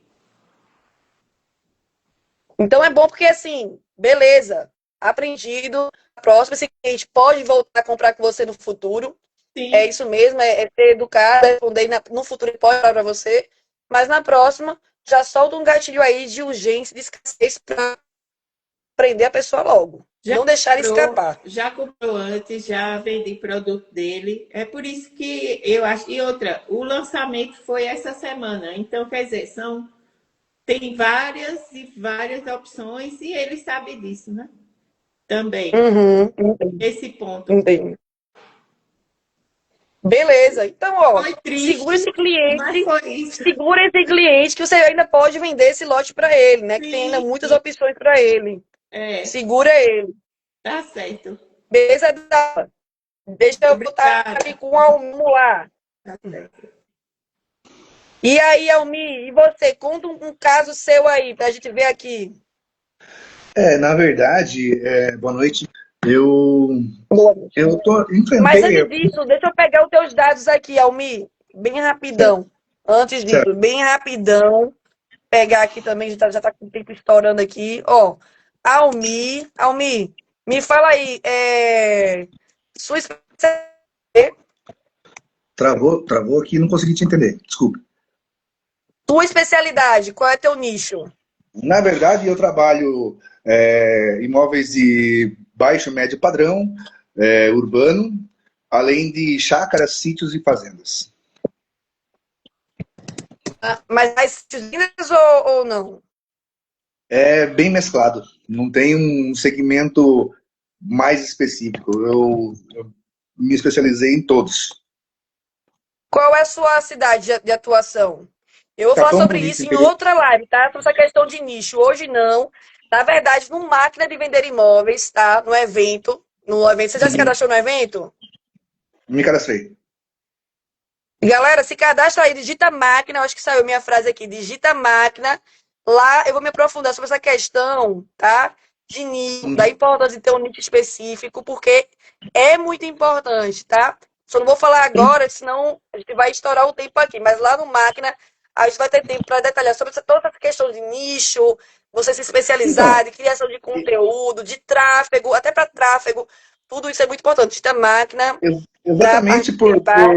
Então é bom porque, assim, beleza, aprendido. Próximo, esse cliente pode voltar a comprar com você no futuro. É Sim, isso mesmo, é ser educado, responder no futuro ele pode falar para você. Mas na próxima, já solta um gatilho aí de urgência, de escassez para prender a pessoa logo. já Não deixar ele comprou, escapar. já comprou antes, já vendi produto dele. É por isso que eu acho. E outra, o lançamento foi essa semana. Então, quer dizer, tem várias e várias opções e ele sabe disso, né? Também, Uhum, entendi, esse ponto. entendi. Beleza. Então, Foi segura triste, esse mas cliente, foi isso. segura esse cliente que você ainda pode vender esse lote para ele, né? Que tem ainda Sim, muitas opções para ele. é, Segura ele. tá certo. Beleza, Dava? Deixa eu botar aqui Obrigada. com o Almo lá. Tá certo. E aí, Almi, e você? Conta um caso seu aí, pra gente ver aqui. Na verdade, boa noite. Eu, Boa noite. Mas enfrentei. antes disso, deixa eu pegar os teus dados aqui, Almi. Bem Certo, rapidão. Antes certo. disso, bem rapidão. Pegar aqui também, já tá com o tempo estourando aqui. Almi, me fala aí, sua especialidade. Travou aqui, não consegui te entender. Desculpe. Tua especialidade, qual é teu nicho? Na verdade, eu trabalho imóveis de baixo e médio padrão, urbano, além de chácaras, sítios e fazendas. Mas mais cidades ou não? É bem mesclado. Não tem um segmento mais específico. Eu me especializei em todos. Qual é a sua cidade de atuação? Eu vou falar Capão sobre Bonito, isso em interior. outra live, tá? Sobre essa questão de nicho. Hoje não. Na verdade, no Máquina de Vender Imóveis, tá? No evento. No evento. Você já se Uhum. cadastrou no evento? Me cadastrei. Galera, se cadastra aí, digita máquina, acho que saiu minha frase aqui, digita máquina. Lá eu vou me aprofundar sobre essa questão, tá? De nicho, da importância de ter um nicho específico, porque é muito importante, tá? Só não vou falar agora, senão a gente vai estourar o tempo aqui. Mas lá no máquina, a gente vai ter tempo para detalhar sobre toda essa questão de nicho, você se especializar, Então, de criação de conteúdo, de tráfego, até para tráfego. Tudo isso é muito importante. Digita máquina para exatamente participar.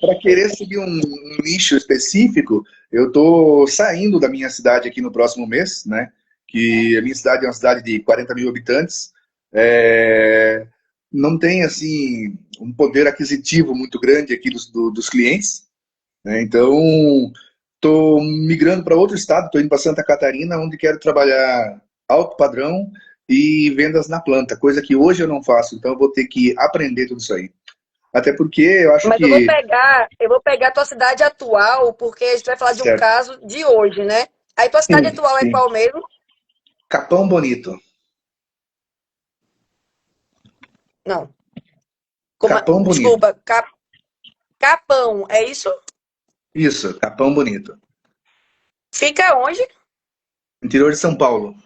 para querer seguir um nicho específico, eu estou saindo da minha cidade aqui no próximo mês, né? Que a minha cidade é uma cidade de 40 mil habitantes. É, não tem, assim, um poder aquisitivo muito grande aqui dos clientes, né? Então, estou migrando para outro estado, estou indo para Santa Catarina, onde quero trabalhar alto padrão e vendas na planta, coisa que hoje eu não faço, então eu vou ter que aprender tudo isso aí. Até porque eu acho Mas que. eu vou pegar a tua cidade atual, porque a gente vai falar de um Certo. caso de hoje, né? Aí tua cidade Sim, atual é sim. qual mesmo? Capão Bonito. Não. Capão Bonito. Desculpa, Capão, é isso? Isso, Capão Bonito. Fica onde? Interior de São Paulo.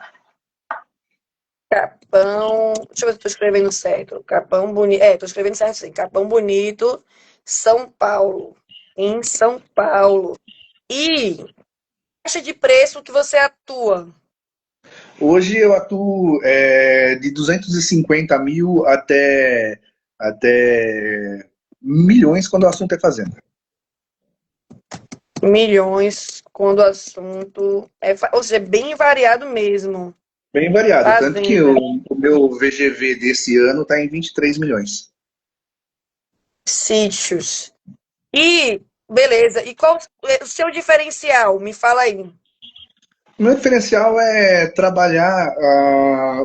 Capão. Deixa eu ver se estou escrevendo certo. Capão Bonito. É, estou escrevendo certo sim. Capão Bonito, São Paulo. Em São Paulo. E taxa de preço que você atua? Hoje eu atuo de 250 mil até milhões quando o assunto é fazenda. Milhões, quando o assunto é. Ou seja, bem variado mesmo. Bem variado, tanto que Fazenda, o meu VGV desse ano está em 23 milhões. sítios. E, beleza. E qual é o seu diferencial? Me fala aí. O meu diferencial é trabalhar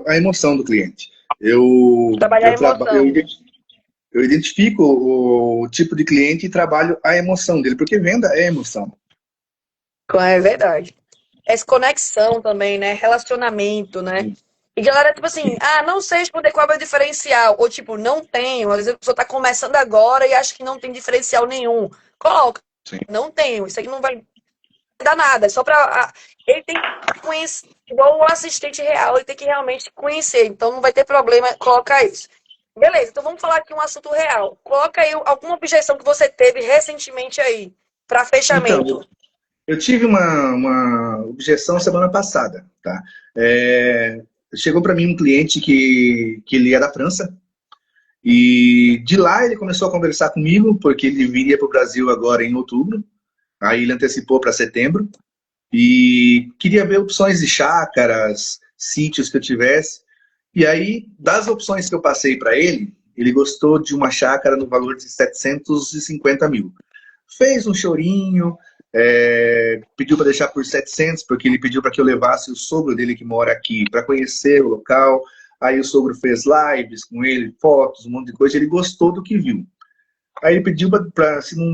a emoção do cliente. Eu, Trabalhar a eu, traba, emoção. eu identifico o tipo de cliente e trabalho a emoção dele, porque venda é emoção. É verdade. Essa conexão também, né? Relacionamento, né? E galera, tipo assim, não sei responder qual é o diferencial. Ou tipo, não tenho. Às vezes a pessoa tá começando agora e acha que não tem diferencial nenhum. Coloca, Sim. não tenho. Isso aqui não vai dar nada. É só pra. Ele tem que conhecer, igual o assistente real, ele tem que realmente conhecer. Então não vai ter problema colocar isso. Beleza, então vamos falar aqui um assunto real. Coloca aí alguma objeção que você teve recentemente aí, para Então, fechamento. eu tive uma objeção semana passada, tá? Chegou para mim um cliente que ele é da França e de lá ele começou a conversar comigo porque ele viria para o Brasil agora em outubro. Aí ele antecipou para setembro e queria ver opções de chácaras, sítios que eu tivesse. E aí, das opções que eu passei para ele, ele gostou de uma chácara no valor de 750 mil. Fez um chorinho, pediu para deixar por 700, porque ele pediu para que eu levasse o sogro dele que mora aqui para conhecer o local. Aí o sogro fez lives com ele, fotos, um monte de coisa. Ele gostou do que viu. Aí ele pediu para se não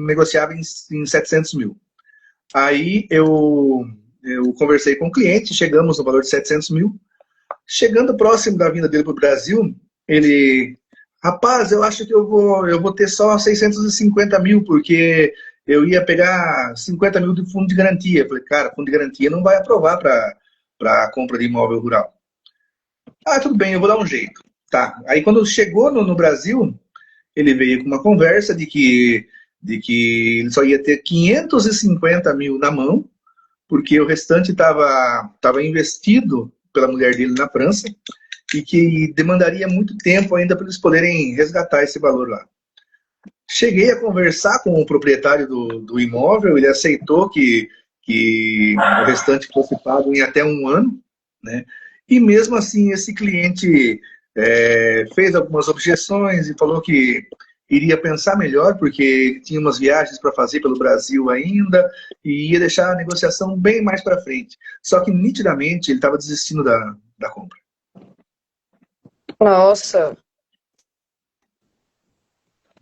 negociava em 700 mil. Aí eu conversei com o cliente, chegamos no valor de 700 mil. Chegando próximo da vinda dele para o Brasil, ele... Rapaz, eu acho que eu vou ter só 650 mil, porque eu ia pegar 50 mil de fundo de garantia. Eu falei, cara, fundo de garantia não vai aprovar para a compra de imóvel rural. Ah, tudo bem, eu vou dar um jeito. Tá. Aí quando chegou no Brasil, ele veio com uma conversa de que ele só ia ter 550 mil na mão, porque o restante estava investido pela mulher dele na França e que demandaria muito tempo ainda para eles poderem resgatar esse valor lá. Cheguei a conversar com o proprietário do imóvel, ele aceitou que o restante fosse pago em até um ano, né? E mesmo assim esse cliente fez algumas objeções e falou que iria pensar melhor, porque tinha umas viagens para fazer pelo Brasil ainda, e ia deixar a negociação bem mais para frente. Só que, nitidamente, ele estava desistindo da compra. Nossa,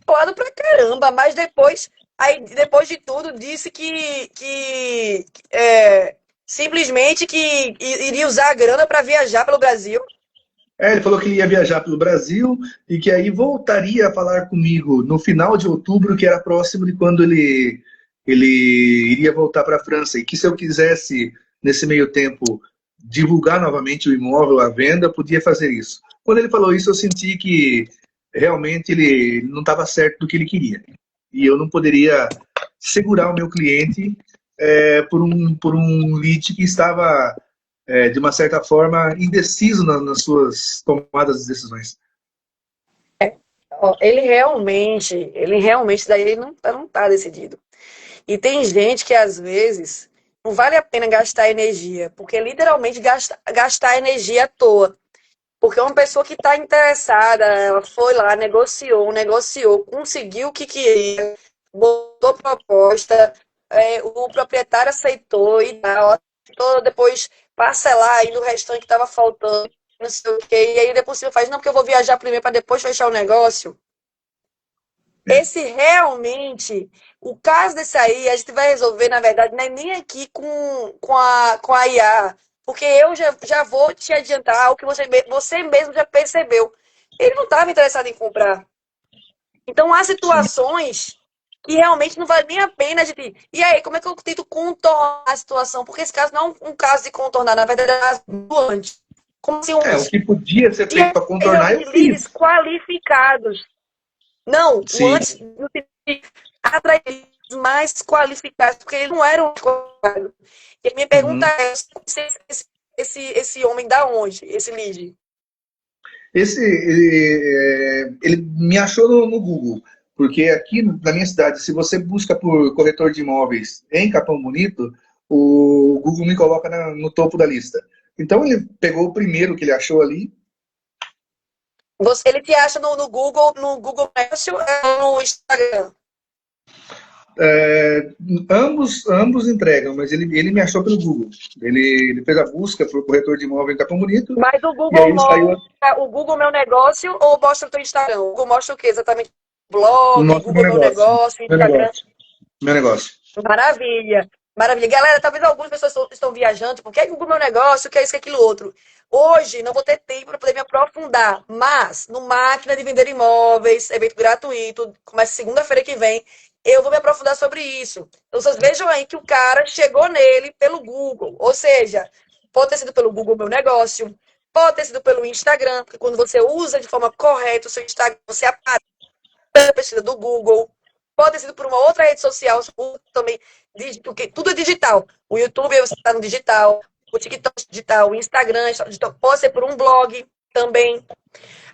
falado pra caramba, mas depois de tudo, disse que simplesmente que iria usar a grana para viajar pelo Brasil. Ele falou que ia viajar pelo Brasil e que aí voltaria a falar comigo no final de outubro, que era próximo de quando ele iria voltar para a França. E que se eu quisesse, nesse meio tempo, divulgar novamente o imóvel à venda, podia fazer isso. Quando ele falou isso, eu senti que realmente ele não estava certo do que ele queria. E eu não poderia segurar o meu cliente por um lead que estava de uma certa forma, indeciso nas suas tomadas de decisões. Ó, ele realmente, daí ele não tá decidido. E tem gente que às vezes não vale a pena gastar energia, porque literalmente gastar energia à toa. Porque uma pessoa que está interessada, ela foi lá, negociou, conseguiu o que queria, botou proposta, o proprietário aceitou e tal, aceitou depois parcelar aí no restante que estava faltando, não sei o quê, e aí depois você faz, não, porque eu vou viajar primeiro para depois fechar o negócio. Esse realmente, o caso desse aí, a gente vai resolver, na verdade, não é nem aqui com a IA, porque eu já vou te adiantar o que você mesmo já percebeu. Ele não estava interessado em comprar. Então, há Sim. situações que realmente não vale nem a pena de ti. E aí, como é que eu tento contornar a situação? Porque esse caso não é um caso de contornar, na verdade, é um antes. Como assim um O antes? que podia ser E feito aí, para contornar, eu realmente, líderes fiz. qualificados. Não, o Sim. antes no sentido de atrair mais qualificados, porque eles não eram qualificados. E a minha pergunta Uhum. é, esse homem da onde? Esse lead? Ele me achou no Google, porque aqui na minha cidade, se você busca por corretor de imóveis em Capão Bonito, o Google me coloca no topo da lista. Então ele pegou o primeiro que ele achou ali. Ele te acha no Google Negócio ou no Instagram? É, ambos entregam, mas ele me achou pelo Google. Ele fez a busca por corretor de imóvel em Capão Bonito, Mas o e Google aí saiu mostra o Google Meu Negócio ou mostra o teu Instagram? O Google mostra o quê? Exatamente? o Blog, nosso meu Google Meu negócio. Negócio, Meu Instagram. negócio. Meu negócio. Maravilha. Maravilha. Galera, talvez algumas pessoas estão viajando, porque é Google Meu Negócio, que é isso, que é aquilo outro. Hoje não vou ter tempo para poder me aprofundar, mas no Máquina de Vender Imóveis, evento gratuito, começa segunda-feira que vem, eu vou me aprofundar sobre isso. Então, vocês vejam aí que o cara chegou nele pelo Google, ou seja, pode ter sido pelo Google Meu Negócio, pode ter sido pelo Instagram, porque quando você usa de forma correta o seu Instagram, você aparece na pesquisa do Google, pode ter sido por uma outra rede social, também, porque tudo é digital. O YouTube você está no digital, o TikTok é digital, o Instagram é digital, pode ser por um blog também.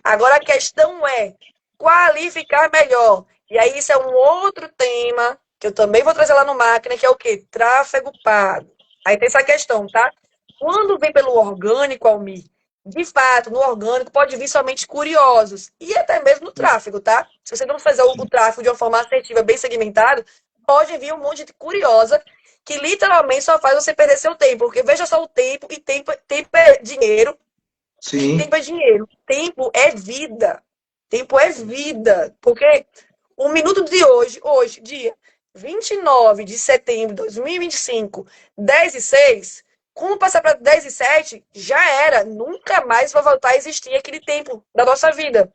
Agora a questão é qualificar melhor. E aí isso é um outro tema que eu também vou trazer lá no Máquina, que é o quê? Tráfego pago. Aí tem essa questão, tá? Quando vem pelo orgânico, Almir, de fato, no orgânico pode vir somente curiosos. E até mesmo no tráfego, tá? Se você não fizer o tráfego de uma forma assertiva, bem segmentado, pode vir um monte de curiosa que literalmente só faz você perder seu tempo. Porque veja só o tempo, e tempo é dinheiro, e Sim. tempo é dinheiro. Tempo é vida. Tempo é vida. Porque o minuto de hoje, dia 29 de setembro de 2025, 10h06, como passar para 10h07, já era. Nunca mais vai voltar a existir aquele tempo da nossa vida.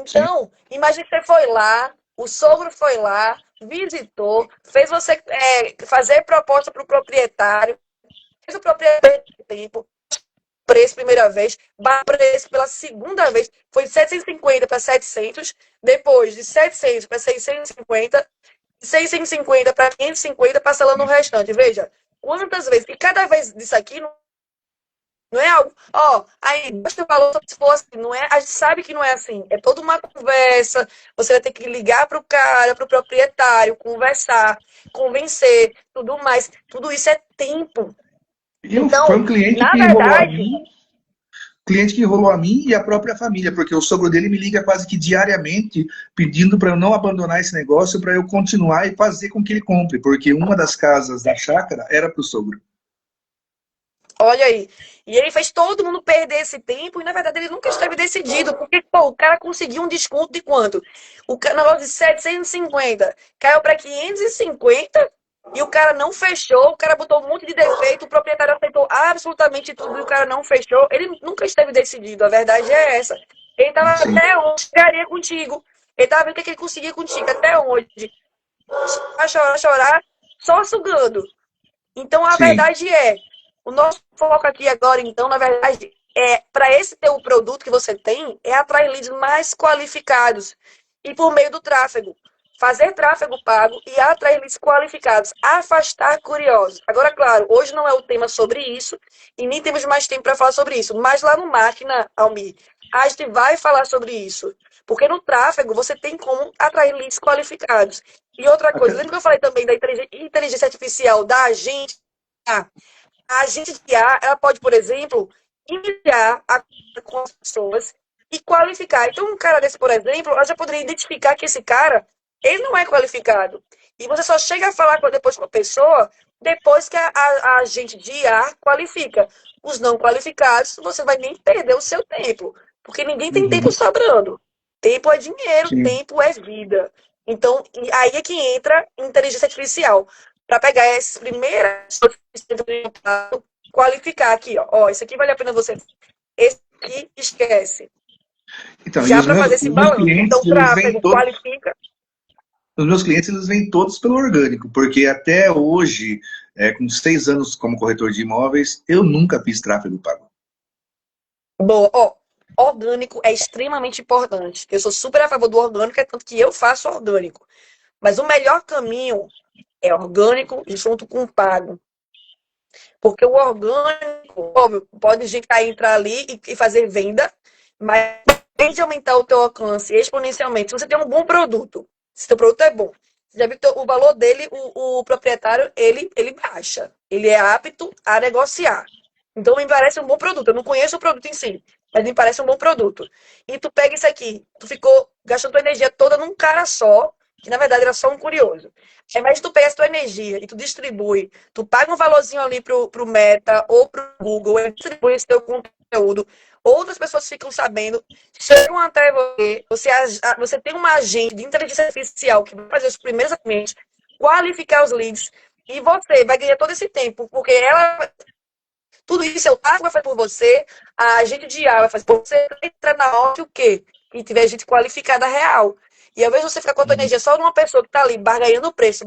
Sim. Então, imagine que você foi lá, o sogro foi lá, visitou, fez você fazer proposta para o proprietário, fez o proprietário ter tempo, preço primeira vez, preço pela segunda vez, foi de 750 para 700, depois de 700 para 650, de 650 para 550, parcelando o restante. Veja, quantas vezes, e cada vez disso aqui não é algo, aí, gosta o valor se fosse, não é, a gente sabe que não é assim, é toda uma conversa, você vai ter que ligar para o cara, para o proprietário, conversar, convencer, tudo mais, tudo isso é tempo. Foi Então, um cliente na que enrolou a verdade, mim, cliente que enrolou a mim e a própria família, porque o sogro dele me liga quase que diariamente pedindo para eu não abandonar esse negócio, para eu continuar e fazer com que ele compre, porque uma das casas da chácara era para o sogro. olha aí. E ele fez todo mundo perder esse tempo e, na verdade, ele nunca esteve decidido. Porque, pô, o cara conseguiu um desconto de quanto? O negócio de 750 caiu para 550 e o cara não fechou. O cara botou um monte de defeito. O proprietário aceitou absolutamente tudo e o cara não fechou. Ele nunca esteve decidido. A verdade é essa. Ele estava Sim, até onde chegaria contigo. Ele estava vendo o que ele conseguia contigo. Até onde? Chorar, chorar, chorar, só sugando. Então, a sim. verdade é, o nosso foco aqui agora, então, na verdade, para esse teu produto que você tem, é atrair leads mais qualificados. E por meio do tráfego. Fazer tráfego pago e atrair leads qualificados. Afastar curiosos. Agora, claro, hoje não é o tema sobre isso e nem temos mais tempo para falar sobre isso. Mas lá no Máquina, Almir, a gente vai falar sobre isso. Porque no tráfego você tem como atrair leads qualificados. E outra coisa, lembra que eu falei também da inteligência artificial da agente? A agente de IA, ela pode, por exemplo, enviar com as pessoas e qualificar. Então, um cara desse, por exemplo, ela já poderia identificar que esse cara, ele não é qualificado. E você só chega a falar depois com a pessoa depois que a agente de IA qualifica. Os não qualificados, você vai nem perder o seu tempo. Porque ninguém tem tempo Uhum. sobrando. Tempo é dinheiro, Sim. tempo é vida. Então, aí é que entra inteligência artificial para pegar essas primeiras qualificar aqui, ó. Isso aqui vale a pena você. Esse aqui esquece. Então, e já para fazer esse os meus balanço. clientes, Então, o eles vêm tráfego todos, qualifica. os meus clientes, eles vêm todos pelo orgânico, porque até hoje, com 6 anos como corretor de imóveis, eu nunca fiz tráfego pago. Boa. Ó, orgânico é extremamente importante. Eu sou super a favor do orgânico, é tanto que eu faço orgânico. Mas o melhor caminho é orgânico junto com pago. Porque o orgânico, óbvio, pode gente entrar ali e fazer venda, mas além de aumentar o teu alcance exponencialmente, se você tem um bom produto, se teu produto é bom, você já viu que o valor dele, o proprietário, ele baixa. Ele é apto a negociar. Então, me parece um bom produto. Eu não conheço o produto em si, mas me parece um bom produto. E tu pega isso aqui, tu ficou gastando tua energia toda num cara só, que na verdade era só um curioso. Ao invés de tu pegar essa tua energia e tu distribui, tu paga um valorzinho ali pro Meta ou pro Google, e distribui esse teu conteúdo, outras pessoas ficam sabendo, chegam até você tem uma agente de inteligência artificial que vai fazer os primeiros atendimentos, qualificar os leads, e você vai ganhar todo esse tempo, porque ela tudo isso o tráfego vai fazer por você, a agente de IA vai fazer por você, entra na hora que o quê? Que tiver gente qualificada real. E ao invés de você ficar com a tua energia só numa pessoa que está ali barganhando preço,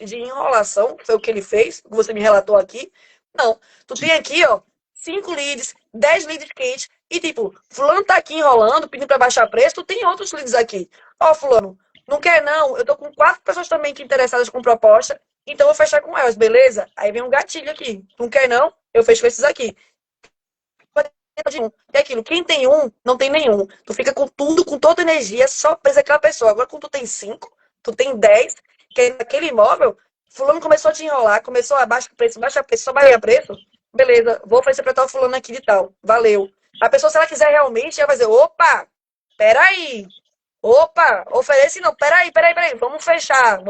de enrolação, que foi o que ele fez, que você me relatou aqui. Não. Tu tem aqui, ó, 5 leads, 10 leads quentes, e tipo, fulano tá aqui enrolando, pedindo para baixar preço, tu tem outros leads aqui. Ó, fulano, não quer não, eu tô com 4 pessoas também que interessadas com proposta, então eu vou fechar com elas, beleza? Aí vem um gatilho aqui. Não quer não? Eu fecho esses aqui. É aquilo, quem tem um, não tem nenhum. Tu fica com tudo, com toda energia, só presa aquela pessoa. Agora, quando tu tem 5, tu tem 10, que é naquele imóvel, fulano começou a te enrolar, começou a baixar preço, só baixa preço. Beleza, vou oferecer pra tal fulano aqui de tal. Valeu. A pessoa, se ela quiser realmente, ela vai dizer, opa, peraí. Opa, oferece não, peraí. Vamos fechar.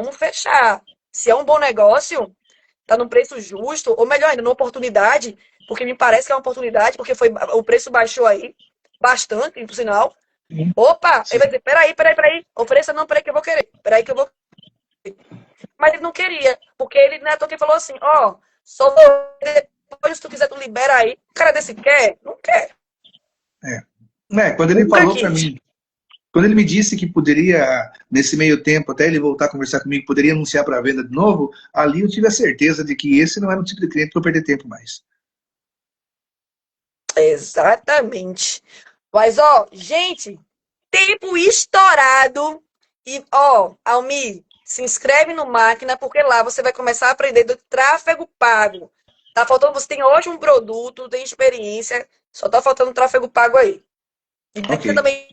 Se é um bom negócio, tá num preço justo, ou melhor ainda, numa oportunidade, porque me parece que é uma oportunidade, porque o preço baixou aí, bastante, por sinal. Sim. Opa, Sim. ele vai dizer, peraí, ofereça não, peraí que eu vou querer, peraí que eu vou querer. Mas ele não queria, porque ele, né, que falou assim, ó, só depois se tu quiser tu libera aí. O cara desse quer? Não quer. Quando ele Nunca falou para quis. mim, quando ele me disse que poderia, nesse meio tempo, até ele voltar a conversar comigo, poderia anunciar para venda de novo, ali eu tive a certeza de que esse não era o tipo de cliente para eu perder tempo mais. Exatamente. Mas, ó, gente, tempo estourado. E, ó, Almi, se inscreve no Máquina, porque lá você vai começar a aprender do tráfego pago. Tá faltando, você tem hoje um produto, tem experiência, só tá faltando tráfego pago aí. E Ok. você também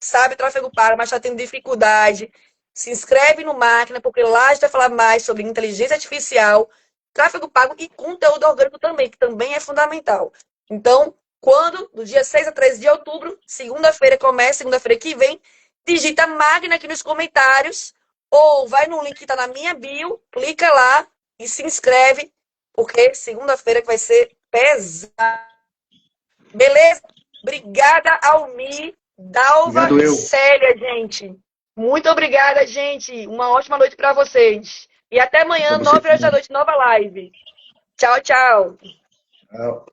sabe tráfego pago, mas tá tendo dificuldade. Se inscreve no Máquina, porque lá a gente vai falar mais sobre inteligência artificial, tráfego pago e conteúdo orgânico também, que também é fundamental. Então, quando? Do dia 6 a 13 de outubro, segunda-feira começa, segunda-feira que vem, digita Magna aqui nos comentários, ou vai no link que está na minha bio, clica lá e se inscreve, porque segunda-feira que vai ser pesado. Beleza? Obrigada, Almi, Dalva Obrigado e eu. Célia, gente. Muito obrigada, gente. Uma ótima noite para vocês. E até Para amanhã, você 9 horas da também. noite, nova live. Tchau, tchau. Tchau.